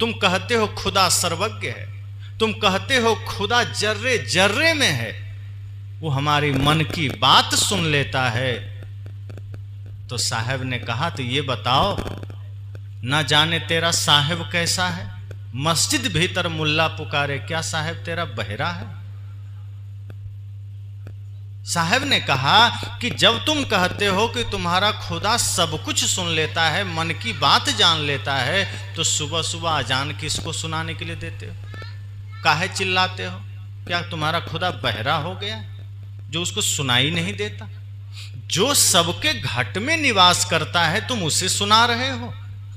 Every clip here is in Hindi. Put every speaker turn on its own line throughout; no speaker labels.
तुम कहते हो खुदा सर्वज्ञ है, तुम कहते हो खुदा जर्रे जर्रे में है, वो हमारी मन की बात सुन लेता है। तो साहब ने कहा तो ये बताओ, न जाने तेरा साहिब कैसा है, मस्जिद भीतर मुल्ला पुकारे, क्या साहब तेरा बहरा है? साहब ने कहा कि जब तुम कहते हो कि तुम्हारा खुदा सब कुछ सुन लेता है, मन की बात जान लेता है, तो सुबह सुबह अजान किसको सुनाने के लिए देते हो? काहे चिल्लाते हो? क्या तुम्हारा खुदा बहरा हो गया जो उसको सुनाई नहीं देता? जो सबके घट में निवास करता है तुम उसे सुना रहे हो।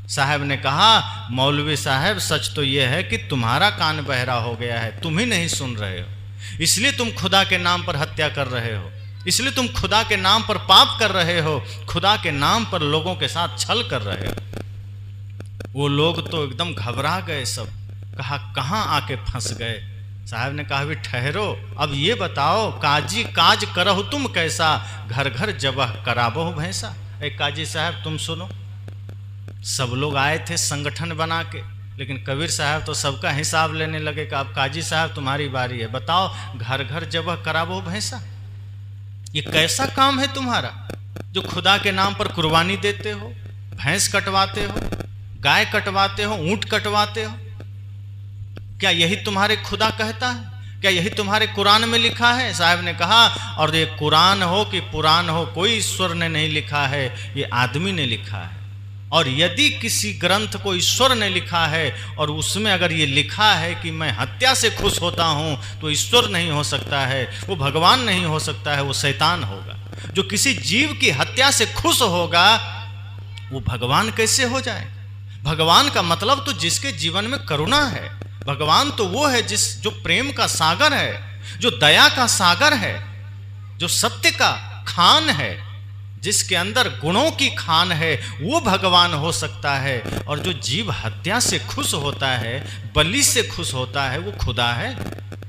साहब ने कहा मौलवी साहब, सच तो यह है कि तुम्हारा कान बहरा हो गया है, तुम ही नहीं सुन रहे हो, इसलिए तुम खुदा के नाम पर हत्या कर रहे हो, इसलिए तुम खुदा के नाम पर पाप कर रहे हो, खुदा के नाम पर लोगों के साथ छल कर रहे हो। वो लोग तो एकदम घबरा गए सब, कहा कहाँ आके फंस गए। साहब ने कहा भी ठहरो, अब ये बताओ काजी काज करहु तुम कैसा, घर घर जबह कराबहु भैंसा। ए काजी साहब तुम सुनो, सब लोग आए थे संगठन बना के, लेकिन कबीर साहब तो सबका हिसाब लेने लगे कि अब काजी साहब तुम्हारी बारी है, बताओ घर घर जबह कराबो भैंसा। ये कैसा काम है तुम्हारा जो खुदा के नाम पर कुर्बानी देते हो, भैंस कटवाते हो, गाय कटवाते हो, ऊंट कटवाते हो? क्या यही तुम्हारे खुदा कहता है? क्या यही तुम्हारे कुरान में लिखा है? साहब ने कहा और ये कुरान हो कि पुराण हो, कोई ईश्वर ने नहीं लिखा है, ये आदमी ने लिखा है। और यदि किसी ग्रंथ को ईश्वर ने लिखा है और उसमें अगर ये लिखा है कि मैं हत्या से खुश होता हूँ, तो ईश्वर नहीं हो सकता है, वो भगवान नहीं हो सकता है, वो शैतान होगा। जो किसी जीव की हत्या से खुश होगा वो भगवान कैसे हो जाए? भगवान का मतलब तो जिसके जीवन में करुणा है, भगवान तो वो है जो प्रेम का सागर है, जो दया का सागर है, जो सत्य का खान है, जिसके अंदर गुणों की खान है, वो भगवान हो सकता है। और जो जीव हत्या से खुश होता है, बलि से खुश होता है, वो खुदा है।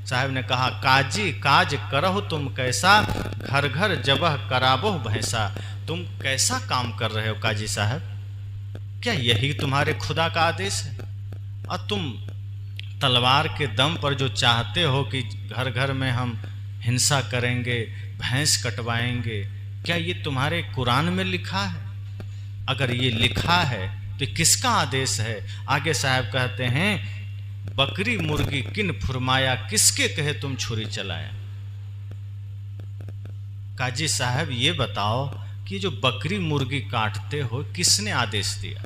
साहब ने कहा काजी काज करहु तुम कैसा, घर घर जबह कराबोह भैंसा। तुम कैसा काम कर रहे हो काजी साहब? क्या यही तुम्हारे खुदा का आदेश है? और तुम तलवार के दम पर जो चाहते हो कि घर घर में हम हिंसा करेंगे, भैंस कटवाएंगे, क्या ये तुम्हारे कुरान में लिखा है? अगर ये लिखा है तो किसका आदेश है? आगे साहब कहते हैं बकरी मुर्गी किन फुरमाया, किसके कहे तुम छुरी चलाया। काजी साहब ये बताओ कि जो बकरी मुर्गी काटते हो किसने आदेश दिया?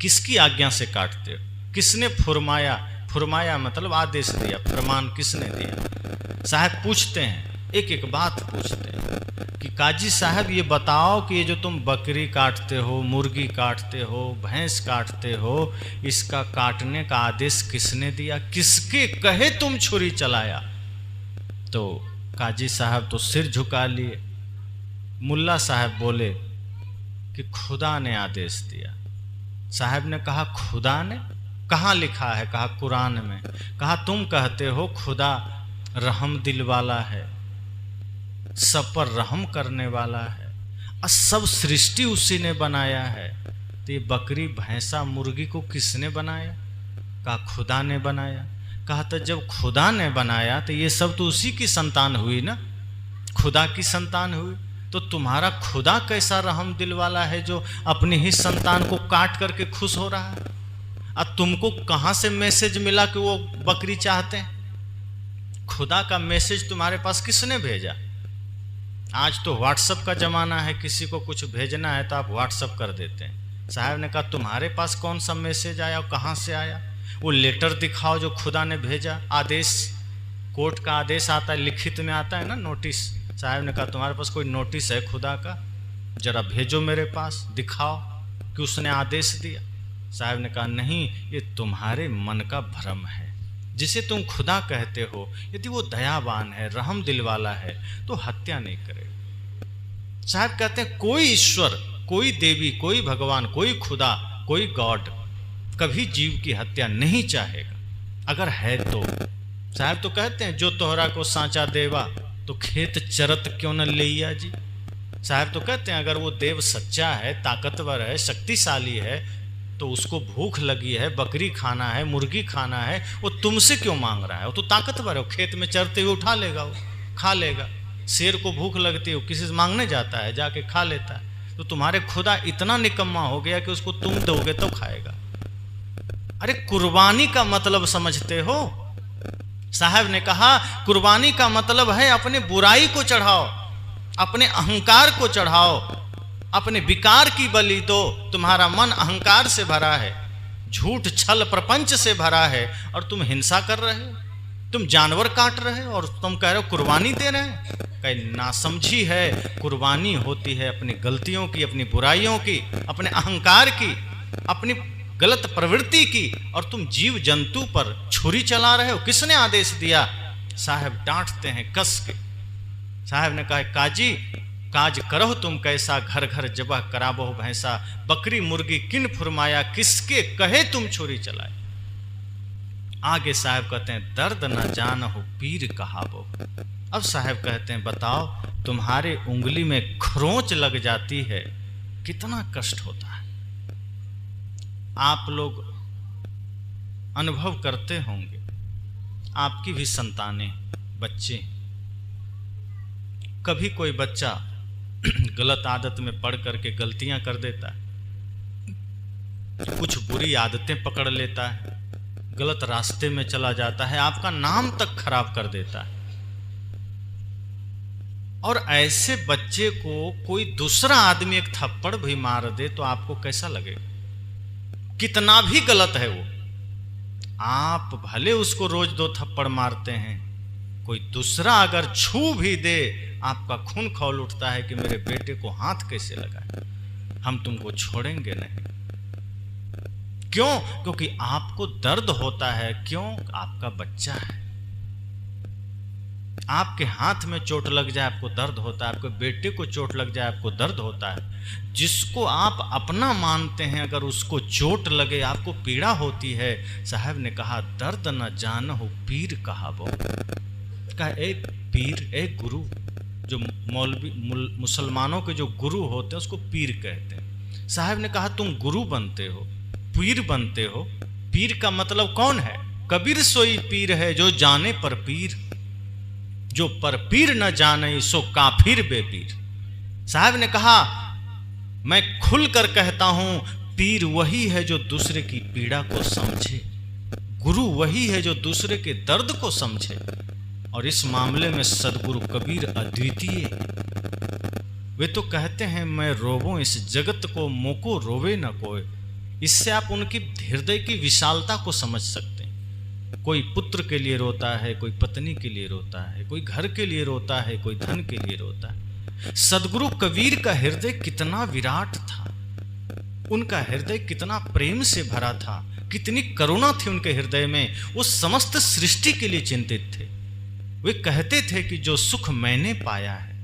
किसकी आज्ञा से काटते हो? किसने फुरमाया? फुरमाया मतलब आदेश दिया, फरमान किसने दिया? साहब पूछते हैं, एक एक बात पूछते हैं कि काजी साहब ये बताओ कि ये जो तुम बकरी काटते हो, मुर्गी काटते हो, भैंस काटते हो, इसका काटने का आदेश किसने दिया? किसके कहे तुम छुरी चलाया? तो काजी साहब तो सिर झुका लिए। मुल्ला साहब बोले कि खुदा ने आदेश दिया। साहब ने कहा खुदा ने? कहाँ लिखा है? कहा कुरान में। कहा तुम कहते हो खुदा रहम दिल वाला है, सब पर रहम करने वाला है, और सब सृष्टि उसी ने बनाया है, तो ये बकरी भैंसा मुर्गी को किसने बनाया? कहा खुदा ने बनाया। कहा तो जब खुदा ने बनाया तो ये सब तो उसी की संतान हुई ना, खुदा की संतान हुई। तो तुम्हारा खुदा कैसा रहम दिल वाला है जो अपनी ही संतान को काट करके खुश हो रहा है? और तुमको कहाँ से मैसेज मिला कि वो बकरी चाहते हैं? खुदा का मैसेज तुम्हारे पास किसने भेजा? आज तो व्हाट्सएप का ज़माना है, किसी को कुछ भेजना है तो आप व्हाट्सएप कर देते हैं। साहब ने कहा तुम्हारे पास कौन सा मैसेज आया और कहाँ से आया? वो लेटर दिखाओ जो खुदा ने भेजा, आदेश, कोर्ट का आदेश आता है, लिखित में आता है ना, नोटिस। साहब ने कहा तुम्हारे पास कोई नोटिस है खुदा का? जरा भेजो मेरे पास, दिखाओ कि उसने आदेश दिया। साहब ने कहा नहीं, ये तुम्हारे मन का भ्रम है। जिसे तुम खुदा कहते हो, यदि वो दयावान है, रहम दिल वाला है, तो हत्या नहीं करेगा। साहब कहते हैं कोई ईश्वर, कोई देवी, कोई भगवान, कोई खुदा, कोई गॉड कभी जीव की हत्या नहीं चाहेगा, अगर है तो। साहब तो कहते हैं जो तोहरा को सांचा देवा, तो खेत चरत क्यों न लिया जी। साहब तो कहते हैं अगर वो देव सच्चा है, ताकतवर है, शक्तिशाली है, तो उसको भूख लगी है, बकरी खाना है, मुर्गी खाना है, वो तुमसे क्यों मांग रहा है? वो तो ताकतवर है, खेत में चरते हुए उठा लेगा, वो खा लेगा। शेर को भूख लगती है, वो किसी से मांगने जाता है, जाके खा लेता है। तो तुम्हारे खुदा इतना निकम्मा हो गया कि उसको तुम दोगे तो खाएगा। अरे कुर्बानी का मतलब समझते हो? साहब ने कहा कुर्बानी का मतलब है अपने बुराई को चढ़ाओ, अपने अहंकार को चढ़ाओ, अपने विकार की बलि दो। तुम्हारा मन अहंकार से भरा है, झूठ छल प्रपंच से भरा है, और तुम हिंसा कर रहे हो, तुम जानवर काट रहे हो और तुम कह रहे हो कुर्बानी दे रहे हैं। कहीं नासमझी है। कुर्बानी होती है अपनी गलतियों की, अपनी बुराइयों की, अपने अहंकार की, अपनी गलत प्रवृत्ति की, और तुम जीव जंतु पर छुरी चला रहे हो। किसने आदेश दिया? साहब डांटते हैं कस के। साहब ने कहा काजी काज करहो तुम कैसा, घर घर जबह कराबो भैंसा, बकरी मुर्गी किन फुरमाया, किसके कहे तुम छुरी चलाए। आगे साहब कहते हैं दर्द न जान हो पीर कहाबो। अब साहब कहते हैं बताओ तुम्हारे उंगली में खरोंच लग जाती है, कितना कष्ट होता है। आप लोग अनुभव करते होंगे, आपकी भी संतानें, बच्चे, कभी कोई बच्चा गलत आदत में पड़ करके गलतियां कर देता है, कुछ बुरी आदतें पकड़ लेता है, गलत रास्ते में चला जाता है, आपका नाम तक खराब कर देता है। और ऐसे बच्चे को कोई दूसरा आदमी एक थप्पड़ भी मार दे तो आपको कैसा लगेगा? कितना भी गलत है वो, आप भले उसको रोज 2 थप्पड़ मारते हैं, कोई दूसरा अगर छू भी दे आपका खून खौल उठता है कि मेरे बेटे को हाथ कैसे लगाए, हम तुमको छोड़ेंगे नहीं। क्यों? क्योंकि आपको दर्द होता है। क्यों? आपका बच्चा है। आपके हाथ में चोट लग जाए आपको दर्द होता है, आपके बेटे को चोट लग जाए आपको दर्द होता है। जिसको आप अपना मानते हैं अगर उसको चोट लगे आपको पीड़ा होती है। साहब ने कहा दर्द न जान हो पीर कहाबो। कहा एक पीर, एक गुरु, जो मौलवी मुसलमानों के जो गुरु होते हैं उसको पीर कहते हैं। साहब ने कहा तुम गुरु बनते हो, पीर बनते हो। पीर का मतलब कौन है? कबीर सोई पीर है जो जाने पर पीर, जो पर पीर न जाने सो काफिर बेपीर। साहब ने कहा मैं खुलकर कहता हूं पीर वही है जो दूसरे की पीड़ा को समझे, गुरु वही है जो दूसरे के दर्द को समझे। और इस मामले में सदगुरु कबीर अद्वितीय। वे तो कहते हैं मैं रोवूं इस जगत को, मोको रोवे न कोई। इससे आप उनकी हृदय की विशालता को समझ सकते हैं। कोई पुत्र के लिए रोता है, कोई पत्नी के लिए रोता है, कोई घर के लिए रोता है, कोई धन के लिए रोता है। सदगुरु कबीर का हृदय कितना विराट था, उनका हृदय कितना प्रेम से भरा था, कितनी करुणा थी उनके हृदय में। वो समस्त सृष्टि के लिए चिंतित थे। वे कहते थे कि जो सुख मैंने पाया है,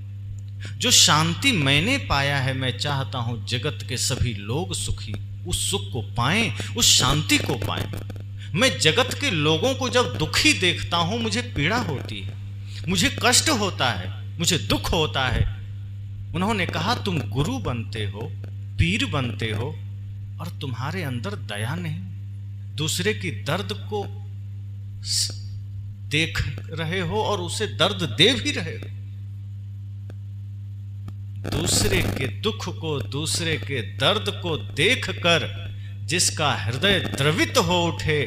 जो शांति मैंने पाया है, मैं चाहता हूं जगत के सभी लोग सुखी उस सुख को पाएं, उस शांति को पाएं। मैं जगत के लोगों को जब दुखी देखता हूं मुझे पीड़ा होती है, मुझे कष्ट होता है, मुझे दुख होता है। उन्होंने कहा तुम गुरु बनते हो, पीर बनते हो, और तुम्हारे अंदर दया नहीं, दूसरे की दर्द को देख रहे हो और उसे दर्द दे भी रहे हो। दूसरे के दुख को, दूसरे के दर्द को देखकर जिसका हृदय द्रवित हो उठे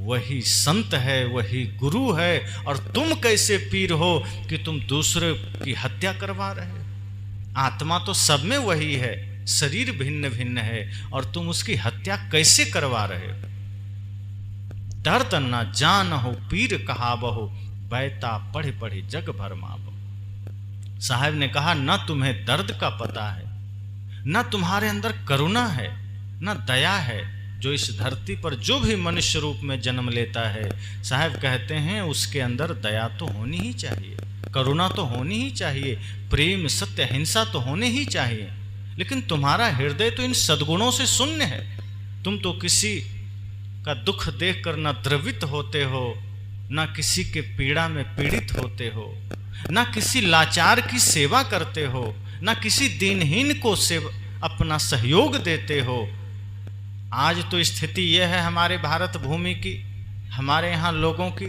वही संत है, वही गुरु है। और तुम कैसे पीर हो कि तुम दूसरे की हत्या करवा रहे हो? आत्मा तो सब में वही है, शरीर भिन्न भिन्न है, और तुम उसकी हत्या कैसे करवा रहे हो? दर्द न जान हो पीर कहाबहो, बैता पढ़े पढ़े जग भर माबो। साहब ने कहा न तुम्हें दर्द का पता है, न तुम्हारे अंदर करुणा है, न दया है। जो इस धरती पर जो भी मनुष्य रूप में जन्म लेता है, साहब कहते हैं उसके अंदर दया तो होनी ही चाहिए, करुणा तो होनी ही चाहिए, प्रेम सत्य हिंसा तो होने ही चाहिए। लेकिन तुम्हारा हृदय तो इन सद्गुणों से शून्य है। तुम तो किसी का दुख देखकर न द्रवित होते हो, न किसी के पीड़ा में पीड़ित होते हो, न किसी लाचार की सेवा करते हो, न किसी दीनहीन को अपना सहयोग देते हो। आज तो स्थिति यह है हमारे भारत भूमि की, हमारे यहाँ लोगों की,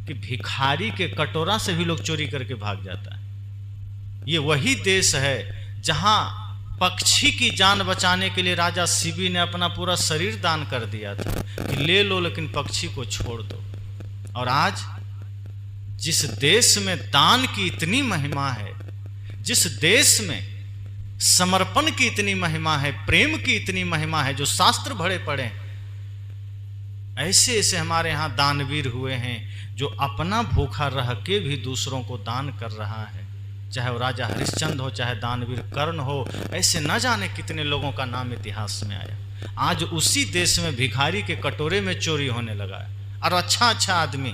कि भिखारी के कटोरा से भी लोग चोरी करके भाग जाता है। ये वही देश है जहाँ पक्षी की जान बचाने के लिए राजा शिवी ने अपना पूरा शरीर दान कर दिया था कि ले लो लेकिन पक्षी को छोड़ दो। और आज जिस देश में दान की इतनी महिमा है, जिस देश में समर्पण की इतनी महिमा है, प्रेम की इतनी महिमा है, जो शास्त्र भरे पड़े हैं, ऐसे ऐसे हमारे यहाँ दानवीर हुए हैं जो अपना भूखा रह के भी दूसरों को दान कर रहा है। चाहे वो राजा हरिश्चंद्र हो, चाहे दानवीर कर्ण हो, ऐसे न जाने कितने लोगों का नाम इतिहास में आया। आज उसी देश में भिखारी के कटोरे में चोरी होने लगा है। और अच्छा अच्छा आदमी,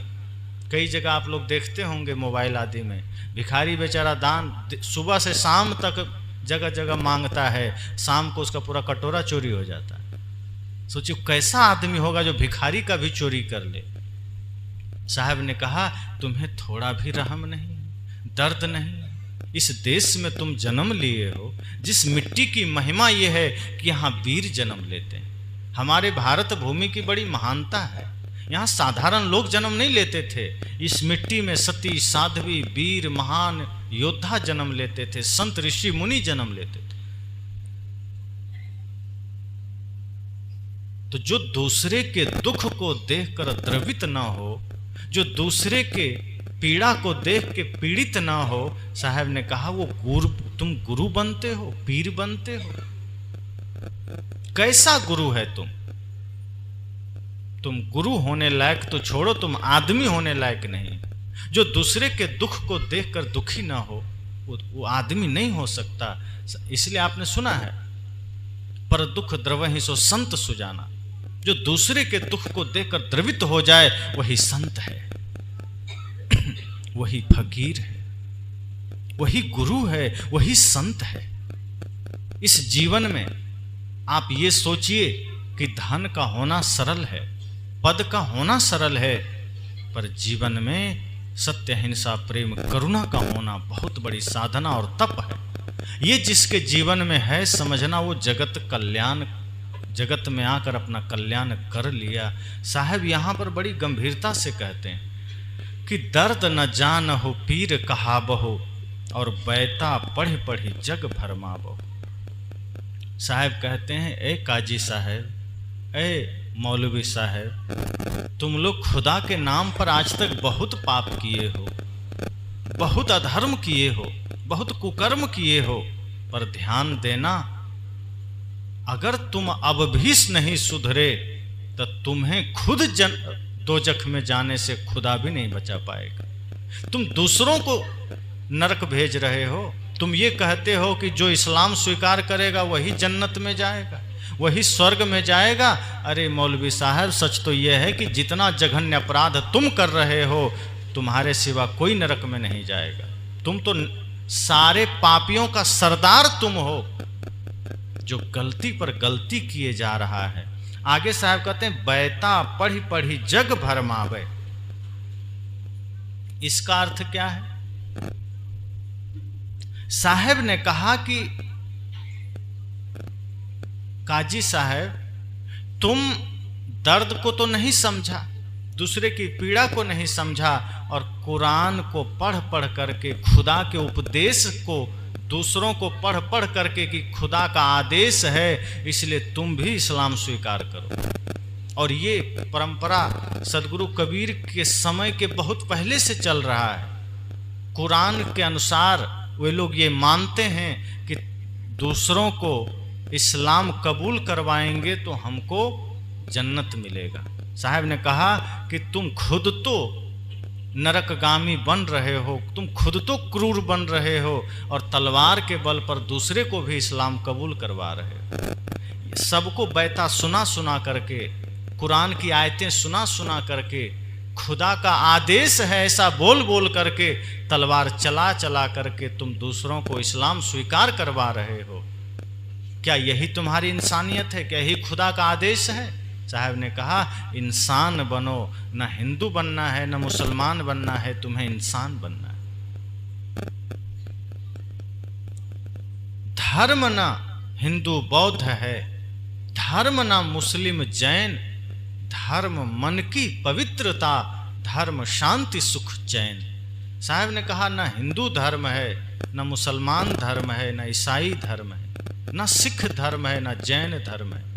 कई जगह आप लोग देखते होंगे मोबाइल आदि में, भिखारी बेचारा दान सुबह से शाम तक जगह जगह मांगता है, शाम को उसका पूरा कटोरा चोरी हो जाता है। सोचिए कैसा आदमी होगा जो भिखारी का भी चोरी कर ले। साहब ने कहा तुम्हें थोड़ा भी रहम नहीं, दर्द नहीं। इस देश में तुम जन्म लिए हो, जिस मिट्टी की महिमा यह है कि यहाँ वीर जन्म लेते हैं। हमारे भारत भूमि की बड़ी महानता है, यहाँ साधारण लोग जन्म नहीं लेते थे। इस मिट्टी में सती साध्वी वीर महान योद्धा जन्म लेते थे, संत ऋषि मुनि जन्म लेते थे। तो जो दूसरे के दुख को देखकर द्रवित ना हो, जो दूसरे के पीड़ा को देख के पीड़ित ना हो, साहब ने कहा वो तुम गुरु बनते हो, पीर बनते हो। कैसा गुरु है तुम गुरु होने लायक तो छोड़ो, तुम आदमी होने लायक नहीं। जो दूसरे के दुख को देखकर दुखी ना हो वो आदमी नहीं हो सकता। इसलिए आपने सुना है, पर दुख द्रवहि सो संत सुजाना। जो दूसरे के दुख को देखकर द्रवित हो जाए वही संत है, वही फकीर है, वही गुरु है, वही संत है। इस जीवन में आप ये सोचिए कि धन का होना सरल है, पद का होना सरल है, पर जीवन में सत्य अहिंसा प्रेम करुणा का होना बहुत बड़ी साधना और तप है। ये जिसके जीवन में है, समझना वो जगत में आकर अपना कल्याण कर लिया। साहब यहाँ पर बड़ी गंभीरता से कहते हैं कि दर्द न जान हो पीर कहाबहो, और बैता पढ़ पढ़ी जग भरमाबहो। साहब कहते हैं, ए काजी साहब, ए मौलवी साहब, तुम लोग खुदा के नाम पर आज तक बहुत पाप किए हो, बहुत अधर्म किए हो, बहुत कुकर्म किए हो, पर ध्यान देना, अगर तुम अब भी नहीं सुधरे तो तुम्हें खुद दोजख में जाने से खुदा भी नहीं बचा पाएगा। तुम दूसरों को नरक भेज रहे हो। तुम ये कहते हो कि जो इस्लाम स्वीकार करेगा वही जन्नत में जाएगा, वही स्वर्ग में जाएगा। अरे मौलवी साहब, सच तो यह है कि जितना जघन्य अपराध तुम कर रहे हो, तुम्हारे सिवा कोई नरक में नहीं जाएगा। तुम तो सारे पापियों का सरदार तुम हो, जो गलती पर गलती किए जा रहा है। आगे साहब कहते हैं, बैता पढ़ी पढ़ी जग भरमावे। इसका अर्थ क्या है? साहब ने कहा कि काजी साहब, तुम दर्द को तो नहीं समझा, दूसरे की पीड़ा को नहीं समझा, और कुरान को पढ़ पढ़ करके, खुदा के उपदेश को दूसरों को पढ़ पढ़ करके कि खुदा का आदेश है, इसलिए तुम भी इस्लाम स्वीकार करो। और ये परंपरा सदगुरु कबीर के समय के बहुत पहले से चल रहा है। कुरान के अनुसार वे लोग ये मानते हैं कि दूसरों को इस्लाम कबूल करवाएंगे तो हमको जन्नत मिलेगा। साहब ने कहा कि तुम खुद तो नरकगामी बन रहे हो, तुम खुद तो क्रूर बन रहे हो, और तलवार के बल पर दूसरे को भी इस्लाम कबूल करवा रहे हो। सबको बैता सुना सुना करके, कुरान की आयतें सुना सुना करके, खुदा का आदेश है ऐसा बोल बोल करके, तलवार चला चला करके तुम दूसरों को इस्लाम स्वीकार करवा रहे हो। क्या यही तुम्हारी इंसानियत है? क्या यही खुदा का आदेश है? साहब ने कहा, इंसान बनो, न हिंदू बनना है न मुसलमान बनना है, तुम्हें इंसान बनना है। धर्म न हिंदू बौद्ध है, धर्म ना मुस्लिम जैन, धर्म मन की पवित्रता, धर्म शांति सुख चैन। साहब ने कहा ना हिंदू धर्म है, ना मुसलमान धर्म है, ना ईसाई धर्म है, ना सिख धर्म है, ना जैन धर्म है।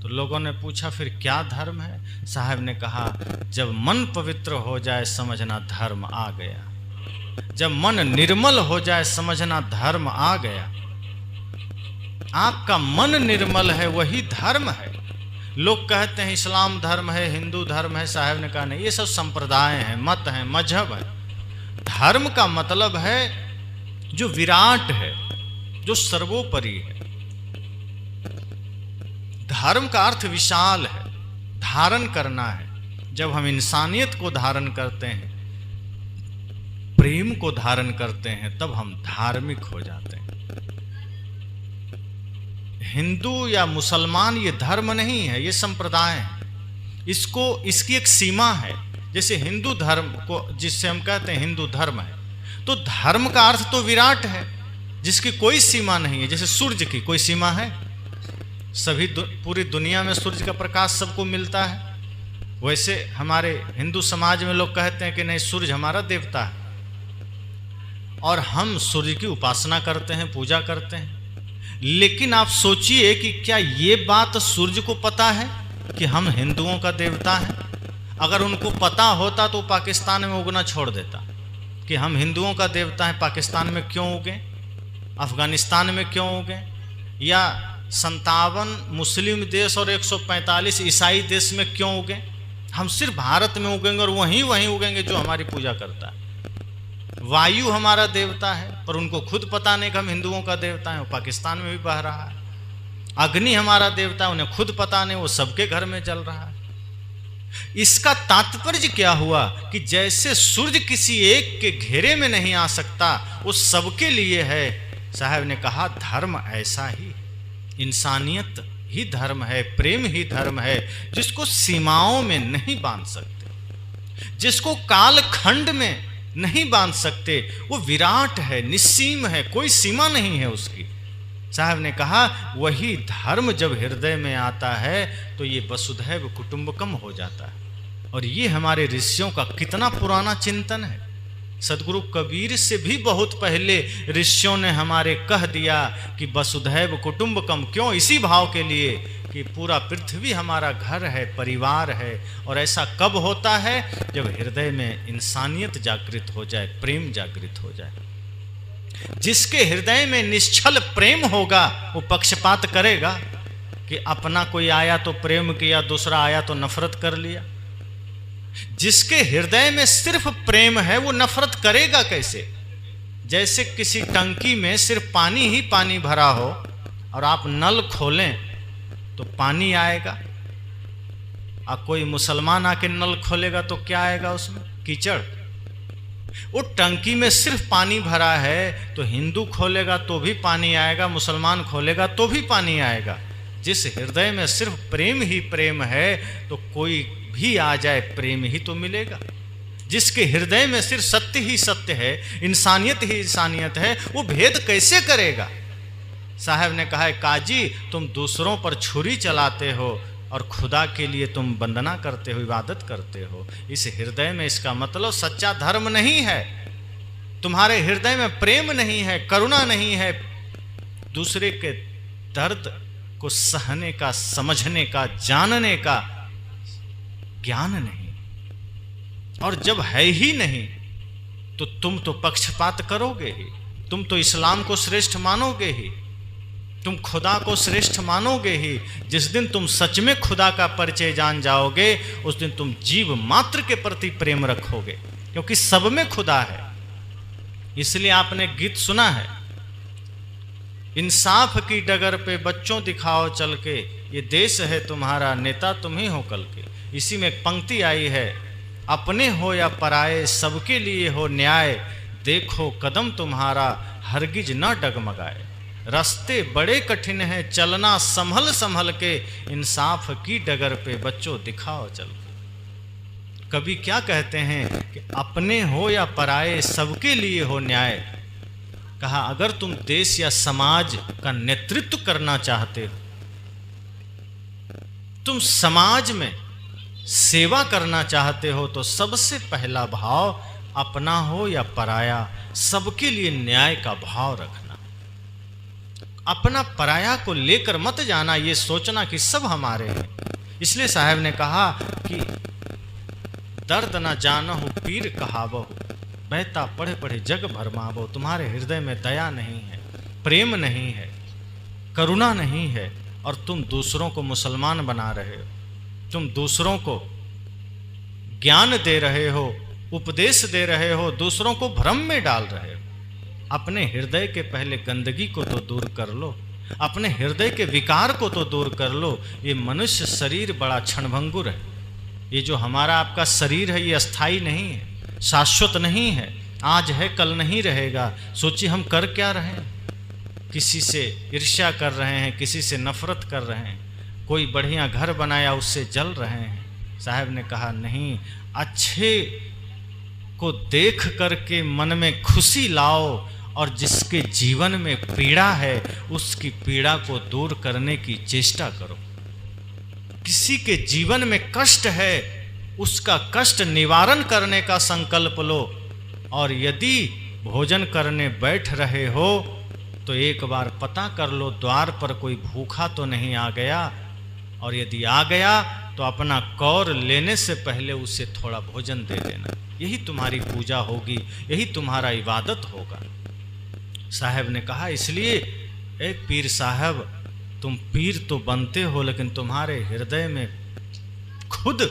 तो लोगों ने पूछा फिर क्या धर्म है? साहब ने कहा जब मन पवित्र हो जाए समझना धर्म आ गया, जब मन निर्मल हो जाए समझना धर्म आ गया। आपका मन निर्मल है वही धर्म है। लोग कहते हैं इस्लाम धर्म है, हिंदू धर्म है। साहब ने कहा नहीं, ये सब संप्रदाय हैं, मत हैं, मजहब है। धर्म का मतलब है जो विराट है, जो सर्वोपरि है। धर्म का अर्थ विशाल है, धारण करना है। जब हम इंसानियत को धारण करते हैं, प्रेम को धारण करते हैं, तब हम धार्मिक हो जाते हैं। हिंदू या मुसलमान ये धर्म नहीं है, ये संप्रदाय है। इसकी एक सीमा है। जैसे हिंदू धर्म को जिससे हम कहते हैं हिंदू धर्म है, तो धर्म का अर्थ तो विराट है जिसकी कोई सीमा नहीं है। जैसे सूर्य की कोई सीमा है? पूरी दुनिया में सूर्य का प्रकाश सबको मिलता है। वैसे हमारे हिंदू समाज में लोग कहते हैं कि नहीं, सूर्य हमारा देवता है और हम सूर्य की उपासना करते हैं, पूजा करते हैं। लेकिन आप सोचिए कि क्या ये बात सूर्य को पता है कि हम हिंदुओं का देवता है? अगर उनको पता होता तो पाकिस्तान में उगना छोड़ देता कि हम हिंदुओं का देवता है। पाकिस्तान में क्यों उगे, अफगानिस्तान में क्यों उगे, या 57 मुस्लिम देश और 145 ईसाई देश में क्यों उगे? हम सिर्फ भारत में उगेंगे और वहीं उगेंगे जो हमारी पूजा करता है। वायु हमारा देवता है पर उनको खुद पता नहीं कि हम हिंदुओं का देवता है, वो पाकिस्तान में भी बह रहा है। अग्नि हमारा देवता है, उन्हें खुद पता नहीं, वो सबके घर में जल रहा है। इसका तात्पर्य क्या हुआ कि जैसे सूर्य किसी एक के घेरे में नहीं आ सकता, वो सबके लिए है। साहब ने कहा धर्म ऐसा ही, इंसानियत ही धर्म है, प्रेम ही धर्म है, जिसको सीमाओं में नहीं बांध सकते, जिसको कालखंड में नहीं बांध सकते। वो विराट है, निस्सीम है, कोई सीमा नहीं है उसकी। साहब ने कहा वही धर्म जब हृदय में आता है तो ये वसुधैव कुटुंबकम हो जाता है। और ये हमारे ऋषियों का कितना पुराना चिंतन है। सदगुरु कबीर से भी बहुत पहले ऋषियों ने हमारे कह दिया कि वसुधैव कुटुंबकम। क्यों? इसी भाव के लिए कि पूरा पृथ्वी हमारा घर है, परिवार है। और ऐसा कब होता है? जब हृदय में इंसानियत जागृत हो जाए, प्रेम जागृत हो जाए। जिसके हृदय में निश्चल प्रेम होगा वो पक्षपात करेगा कि अपना कोई आया तो प्रेम किया, दूसरा आया तो नफरत कर लिया। जिसके हृदय में सिर्फ प्रेम है वो नफरत करेगा कैसे? जैसे किसी टंकी में सिर्फ पानी ही पानी भरा हो और आप नल खोलें तो पानी आएगा, और कोई मुसलमान आके नल खोलेगा तो क्या आएगा उसमें? कीचड़। वो टंकी में सिर्फ पानी भरा है तो हिंदू खोलेगा तो भी पानी आएगा, मुसलमान खोलेगा तो भी पानी आएगा। जिस हृदय में सिर्फ प्रेम ही प्रेम है तो कोई भी आ जाए प्रेम ही तो मिलेगा। जिसके हृदय में सिर्फ सत्य ही सत्य है, इंसानियत ही इंसानियत है, वो भेद कैसे करेगा? साहब ने कहा है काजी तुम दूसरों पर छुरी चलाते हो और खुदा के लिए तुम वंदना करते हो, इबादत करते हो। इस हृदय में इसका मतलब सच्चा धर्म नहीं है। तुम्हारे हृदय में प्रेम नहीं है, करुणा नहीं है, दूसरे के दर्द को सहने का, समझने का, जानने का ज्ञान नहीं। और जब है ही नहीं तो तुम तो पक्षपात करोगे ही। तुम तो इस्लाम को श्रेष्ठ मानोगे ही, तुम खुदा को श्रेष्ठ मानोगे ही। जिस दिन तुम सच में खुदा का परिचय जान जाओगे उस दिन तुम जीव मात्र के प्रति प्रेम रखोगे, क्योंकि सब में खुदा है। इसलिए आपने गीत सुना है, इंसाफ की डगर पे बच्चों दिखाओ चल के, ये देश है तुम्हारा, नेता तुम ही हो कल के। इसी में एक पंक्ति आई है, अपने हो या पराए सबके लिए हो न्याय, देखो कदम तुम्हारा हरगिज न डगमगाए। रास्ते बड़े कठिन हैं चलना संभल संभल के, इंसाफ की डगर पे बच्चों दिखाओ चल के। कभी क्या कहते हैं कि अपने हो या पराए सबके लिए हो न्याय। कहा अगर तुम देश या समाज का नेतृत्व करना चाहते हो, तुम समाज में सेवा करना चाहते हो तो सबसे पहला भाव अपना हो या पराया, सबके लिए न्याय का भाव रखना। अपना पराया को लेकर मत जाना, ये सोचना कि सब हमारे हैं। इसलिए साहब ने कहा कि दर्द न जानहु पीर कहावहु, बहता पढ़े पढ़े जग भरमावो। तुम्हारे हृदय में दया नहीं है, प्रेम नहीं है, करुणा नहीं है, और तुम दूसरों को मुसलमान बना रहे हो, तुम दूसरों को ज्ञान दे रहे हो, उपदेश दे रहे हो, दूसरों को भ्रम में डाल रहे हो। अपने हृदय के पहले गंदगी को तो दूर कर लो, अपने हृदय के विकार को तो दूर कर लो। ये मनुष्य शरीर बड़ा क्षणभंगुर है। ये जो हमारा आपका शरीर है, ये अस्थाई नहीं है, शाश्वत नहीं है। आज है कल नहीं रहेगा। सोचिए हम कर क्या रहे हैं? किसी से ईर्ष्या कर रहे हैं, किसी से नफरत कर रहे हैं, कोई बढ़िया घर बनाया उससे जल रहे हैं। साहब ने कहा नहीं, अच्छे को देख करके मन में खुशी लाओ, और जिसके जीवन में पीड़ा है उसकी पीड़ा को दूर करने की चेष्टा करो। किसी के जीवन में कष्ट है, उसका कष्ट निवारण करने का संकल्प लो। और यदि भोजन करने बैठ रहे हो तो एक बार पता कर लो द्वार पर कोई भूखा तो नहीं आ गया, और यदि आ गया तो अपना कौर लेने से पहले उसे थोड़ा भोजन दे देना। यही तुम्हारी पूजा होगी, यही तुम्हारा इबादत होगा। साहब ने कहा इसलिए ए पीर साहब, तुम पीर तो बनते हो लेकिन तुम्हारे हृदय में खुद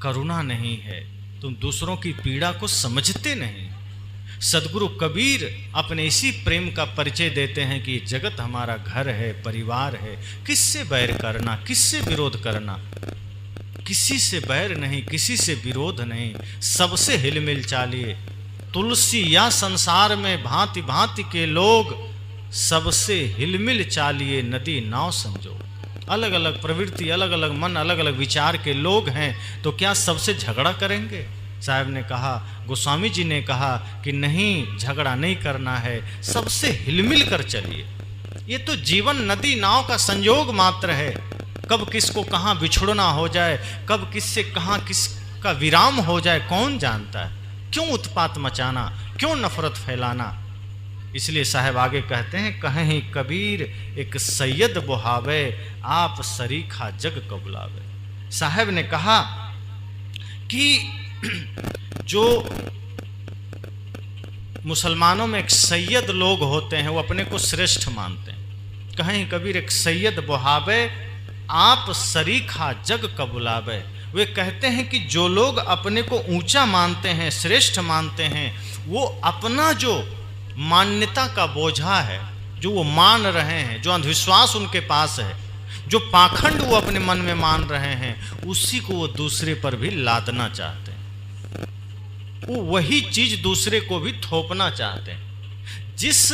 करुणा नहीं है, तुम दूसरों की पीड़ा को समझते नहीं। सदगुरु कबीर अपने इसी प्रेम का परिचय देते हैं कि जगत हमारा घर है, परिवार है, किससे बैर करना, किससे विरोध करना। किसी से बैर नहीं, किसी से विरोध नहीं, सबसे हिलमिल चालिए। तुलसी या संसार में भांति भांति के लोग, सबसे हिलमिल चालिए नदी नाव समझो। अलग अलग प्रवृत्ति, अलग अलग मन, अलग अलग विचार के लोग हैं, तो क्या सबसे झगड़ा करेंगे? साहब ने कहा, गोस्वामी जी ने कहा कि नहीं, झगड़ा नहीं करना है, सबसे हिलमिल कर चलिए। ये तो जीवन नदी नाव का संयोग मात्र है। कब किसको कहाँ बिछुड़ना हो जाए, कब किससे कहाँ किसका विराम हो जाए, कौन जानता है। क्यों उत्पात मचाना, क्यों नफरत फैलाना। इसलिए साहब आगे कहते हैं, कहीं कबीर एक सैयद बुहावे, आप सरीखा जग कबुलावे। साहब ने कहा कि जो मुसलमानों में एक सैयद लोग होते हैं, वो अपने को श्रेष्ठ मानते हैं। कहीं कबीर एक सैयद बुहावे, आप सरीखा जग कबुलावे। वे कहते हैं कि जो लोग अपने को ऊंचा मानते हैं, श्रेष्ठ मानते हैं, वो अपना जो मान्यता का बोझा है, जो वो मान रहे हैं, जो अंधविश्वास उनके पास है, जो पाखंड वो अपने मन में मान रहे हैं, उसी को वो दूसरे पर भी लादना चाहते हैं। वो वही चीज दूसरे को भी थोपना चाहते हैं। जिस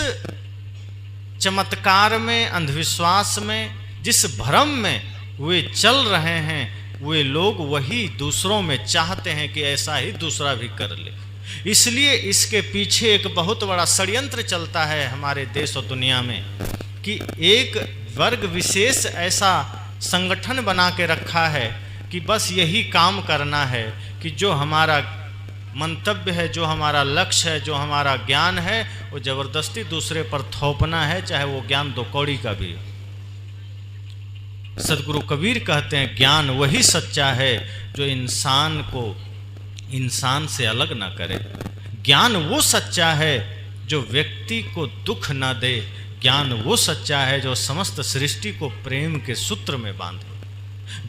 चमत्कार में, अंधविश्वास में, जिस भ्रम में वे चल रहे हैं, वे लोग वही दूसरों में चाहते हैं कि ऐसा ही दूसरा भी कर ले। इसलिए इसके पीछे एक बहुत बड़ा षड्यंत्र चलता है हमारे देश और दुनिया में, कि एक वर्ग विशेष ऐसा संगठन बना के रखा है कि बस यही काम करना है कि जो हमारा मंतव्य है, जो हमारा लक्ष्य है, जो हमारा ज्ञान है, वो जबरदस्ती दूसरे पर थोपना है, चाहे वो ज्ञान 2 कौड़ी का भी हो। सदगुरु कबीर कहते हैं, ज्ञान वही सच्चा है जो इंसान को इंसान से अलग ना करे। ज्ञान वो सच्चा है जो व्यक्ति को दुख ना दे। ज्ञान वो सच्चा है जो समस्त सृष्टि को प्रेम के सूत्र में बांधे।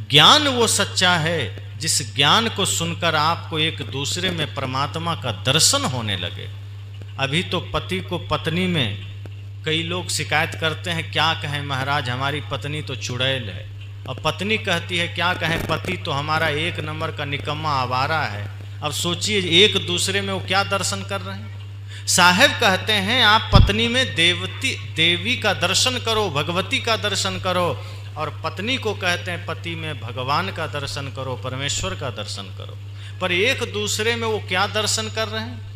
ज्ञान वो सच्चा है जिस ज्ञान को सुनकर आपको एक दूसरे में परमात्मा का दर्शन होने लगे। अभी तो पति को पत्नी में कई लोग शिकायत करते हैं, क्या कहें महाराज, हमारी पत्नी तो चुड़ैल है। और पत्नी कहती है, क्या कहें, पति तो हमारा 1 नंबर का निकम्मा आवारा है। अब सोचिए एक दूसरे में वो क्या दर्शन कर रहे हैं। साहब कहते हैं, आप पत्नी में देवी का दर्शन करो, भगवती का दर्शन करो, और पत्नी को कहते हैं पति में भगवान का दर्शन करो, परमेश्वर का दर्शन करो। पर एक दूसरे में वो क्या दर्शन कर रहे हैं?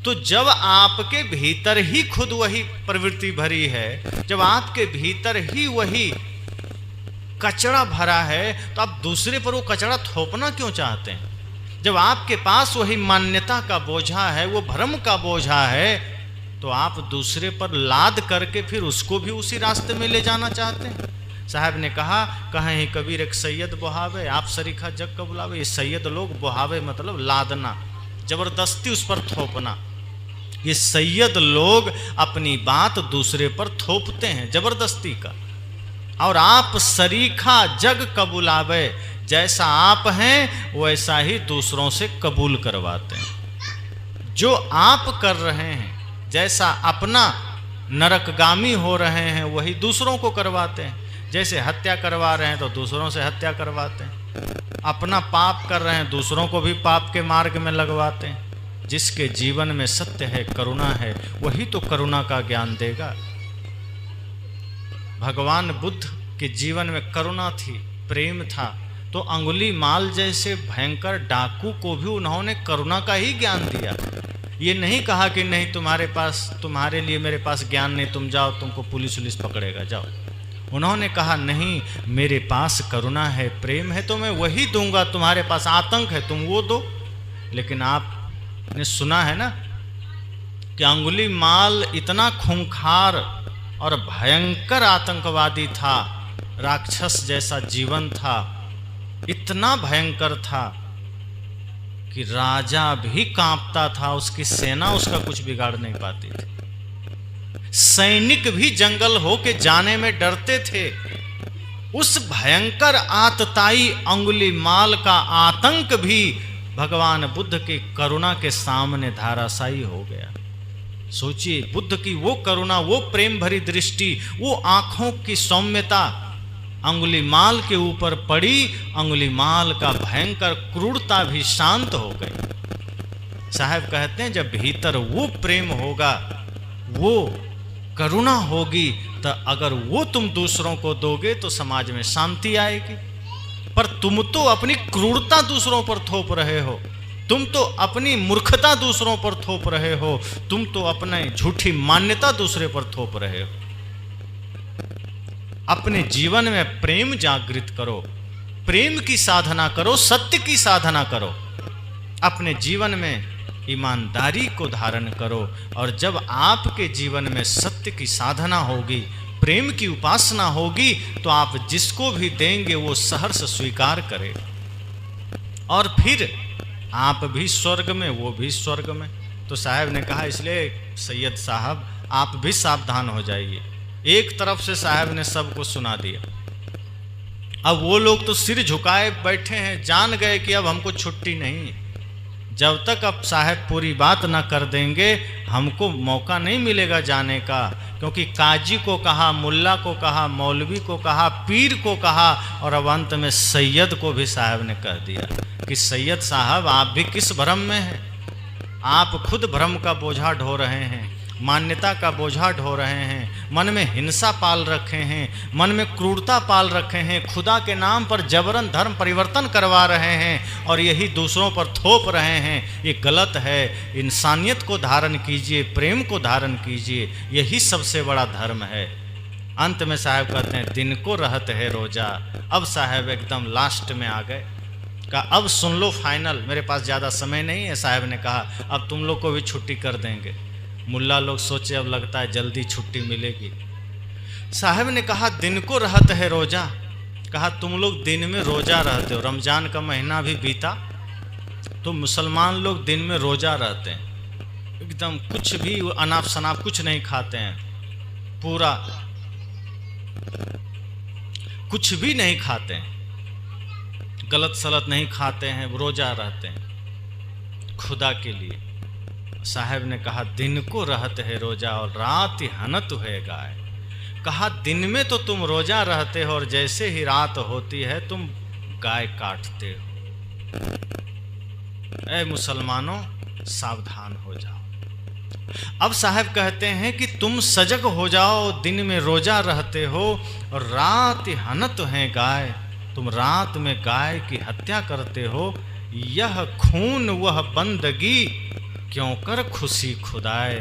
तो जब आपके भीतर ही खुद वही प्रवृत्ति भरी है, जब आपके भीतर ही वही कचरा भरा है तो आप दूसरे पर वो कचरा थोपना क्यों चाहते हैं? जब आपके पास वही मान्यता का बोझा है, वो भ्रम का बोझा है, तो आप दूसरे पर लाद करके फिर उसको भी उसी रास्ते में ले जाना चाहते हैं। साहब ने कहा, कहें ही कबीर एक सैयद बुहावे, आप सरीखा जग का बुलावे। ये सैयद लोग, बुहावे मतलब लादना, जबरदस्ती उस पर थोपना। ये सैयद लोग अपनी बात दूसरे पर थोपते हैं जबरदस्ती का। और आप सरीखा जग कबूलावे, जैसा आप हैं वैसा ही दूसरों से कबूल करवाते हैं। जो आप कर रहे हैं, जैसा अपना नरकगामी हो रहे हैं, वही दूसरों को करवाते हैं। जैसे हत्या करवा रहे हैं तो दूसरों से हत्या करवाते हैं। अपना पाप कर रहे हैं, दूसरों को भी पाप के मार्ग में लगवाते हैं। जिसके जीवन में सत्य है, करुणा है, वही तो करुणा का ज्ञान देगा। भगवान बुद्ध के जीवन में करुणा थी, प्रेम था, तो अंगुलीमाल जैसे भयंकर डाकू को भी उन्होंने करुणा का ही ज्ञान दिया। ये नहीं कहा कि नहीं तुम्हारे लिए मेरे पास ज्ञान नहीं, तुम जाओ, तुमको पुलिस उलिस पकड़ेगा, जाओ। उन्होंने कहा नहीं, मेरे पास करुणा है, प्रेम है, तो मैं वही दूंगा। तुम्हारे पास आतंक है, तुम वो दो। लेकिन आपने सुना है ना कि अंगुलीमाल इतना खूंखार और भयंकर आतंकवादी था, राक्षस जैसा जीवन था, इतना भयंकर था कि राजा भी कांपता था, उसकी सेना उसका कुछ बिगाड़ नहीं पाती थी। सैनिक भी जंगल होके जाने में डरते थे। उस भयंकर आतताई अंगुलीमाल का आतंक भी भगवान बुद्ध की करुणा के सामने धाराशायी हो गया। सोचिए, बुद्ध की वो करुणा, वो प्रेम भरी दृष्टि, वो आंखों की सौम्यता अंगुलीमाल के ऊपर पड़ी, अंगुलीमाल का भयंकर क्रूरता भी शांत हो गई। साहब कहते हैं, जब भीतर वो प्रेम होगा, वो करुणा होगी, तो अगर वो तुम दूसरों को दोगे तो समाज में शांति आएगी। पर तुम तो अपनी क्रूरता दूसरों पर थोप रहे हो, तुम तो अपनी मूर्खता दूसरों पर थोप रहे हो, तुम तो अपने झूठी मान्यता दूसरे पर थोप रहे हो। अपने जीवन में प्रेम जागृत करो, प्रेम की साधना करो, सत्य की साधना करो। अपने जीवन में ईमानदारी को धारण करो, और जब आपके जीवन में सत्य की साधना होगी, प्रेम की उपासना होगी, तो आप जिसको भी देंगे वो सहर्ष स्वीकार करेगा। और फिर आप भी स्वर्ग में, वो भी स्वर्ग में। तो साहब ने कहा, इसलिए सैयद साहब आप भी सावधान हो जाइए। एक तरफ से साहब ने सबको सुना दिया। अब वो लोग तो सिर झुकाए बैठे हैं, जान गए कि अब हमको छुट्टी नहीं। जब तक अब साहब पूरी बात ना कर देंगे, हमको मौका नहीं मिलेगा जाने का। क्योंकि काजी को कहा, मुल्ला को कहा, मौलवी को कहा, पीर को कहा, और अब अंत में सैयद को भी साहब ने कह दिया कि सैयद साहब आप भी किस भ्रम में हैं? आप खुद भ्रम का बोझा ढो रहे हैं, मान्यता का बोझा ढो रहे हैं, मन में हिंसा पाल रखे हैं, मन में क्रूरता पाल रखे हैं, खुदा के नाम पर जबरन धर्म परिवर्तन करवा रहे हैं और यही दूसरों पर थोप रहे हैं। ये गलत है। इंसानियत को धारण कीजिए, प्रेम को धारण कीजिए, यही सबसे बड़ा धर्म है। अंत में साहब कहते हैं, दिन को रहत है रोजा। अब साहब एकदम लास्ट में आ गए, कहा अब सुन लो फाइनल, मेरे पास ज़्यादा समय नहीं है। साहब ने कहा अब तुम लोग को भी छुट्टी कर देंगे। मुल्ला लोग सोचे अब लगता है जल्दी छुट्टी मिलेगी। साहब ने कहा दिन को रहत है रोजा। कहा तुम लोग दिन में रोजा रहते हो, रमजान का महीना भी बीता तो मुसलमान लोग दिन में रोजा रहते हैं, एकदम कुछ भी अनाप शनाप कुछ नहीं खाते हैं, पूरा कुछ भी नहीं खाते हैं, गलत सलत नहीं खाते हैं, रोजा रहते हैं खुदा के लिए। साहब ने कहा दिन को रहत है रोजा और रात हनत है गाय। कहा दिन में तो तुम रोजा रहते हो और जैसे ही रात होती है तुम गाय काटते हो। ऐ मुसलमानों सावधान हो जाओ। अब साहब कहते हैं कि तुम सजग हो जाओ, दिन में रोजा रहते हो और रात हनत है गाय, तुम रात में गाय की हत्या करते हो। यह खून वह बंदगी क्यों कर खुशी खुदाए।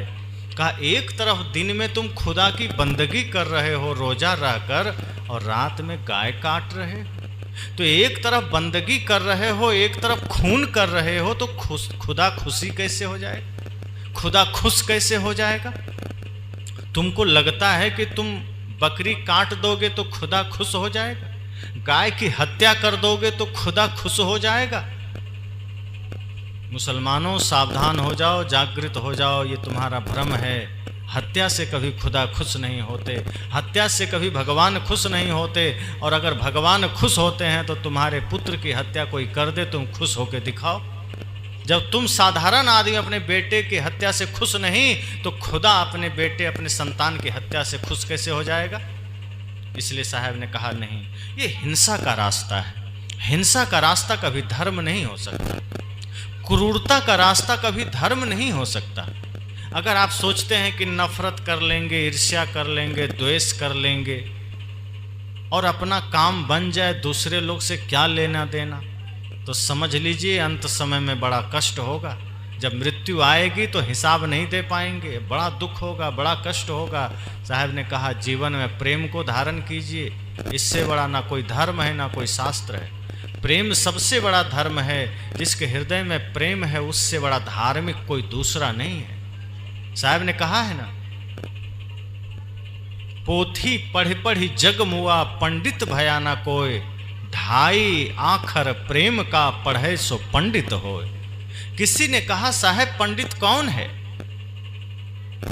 कहा एक तरफ दिन में तुम खुदा की बंदगी कर रहे हो रोजा रहकर और रात में गाय काट रहे हो। तो एक तरफ बंदगी कर रहे हो, एक तरफ खून कर रहे हो, तो खुदा खुशी कैसे हो जाएगा? खुदा खुश कैसे हो जाएगा? तुमको लगता है कि तुम बकरी काट दोगे तो खुदा खुश हो जाएगा? गाय की हत्या कर दोगे तो खुदा खुश हो जाएगा? मुसलमानों, सावधान हो जाओ, जागृत हो जाओ, ये तुम्हारा भ्रम है। हत्या से कभी खुदा खुश नहीं होते, हत्या से कभी भगवान खुश नहीं होते। और अगर भगवान खुश होते हैं तो तुम्हारे पुत्र की हत्या कोई कर दे, तुम खुश होकर दिखाओ। जब तुम साधारण आदमी अपने बेटे की हत्या से खुश नहीं, तो खुदा अपने बेटे, अपने संतान की हत्या से खुश कैसे हो जाएगा? इसलिए साहब ने कहा नहीं, ये हिंसा का रास्ता है। हिंसा का रास्ता कभी धर्म नहीं हो सकता, क्रूरता का रास्ता कभी धर्म नहीं हो सकता। अगर आप सोचते हैं कि नफरत कर लेंगे, ईर्ष्या कर लेंगे, द्वेष कर लेंगे और अपना काम बन जाए, दूसरे लोग से क्या लेना देना, तो समझ लीजिए अंत समय में बड़ा कष्ट होगा। जब मृत्यु आएगी तो हिसाब नहीं दे पाएंगे, बड़ा दुख होगा, बड़ा कष्ट होगा। साहब ने कहा जीवन में प्रेम को धारण कीजिए, इससे बड़ा ना कोई धर्म है ना कोई शास्त्र है। प्रेम सबसे बड़ा धर्म है। जिसके हृदय में प्रेम है उससे बड़ा धार्मिक कोई दूसरा नहीं है। साहब ने कहा है ना, पोथी पढ़ी पढ़ी जग मुआ, पंडित भया ना कोय, ढाई आखर प्रेम का पढ़े सो पंडित होए। किसी ने कहा साहब पंडित कौन है?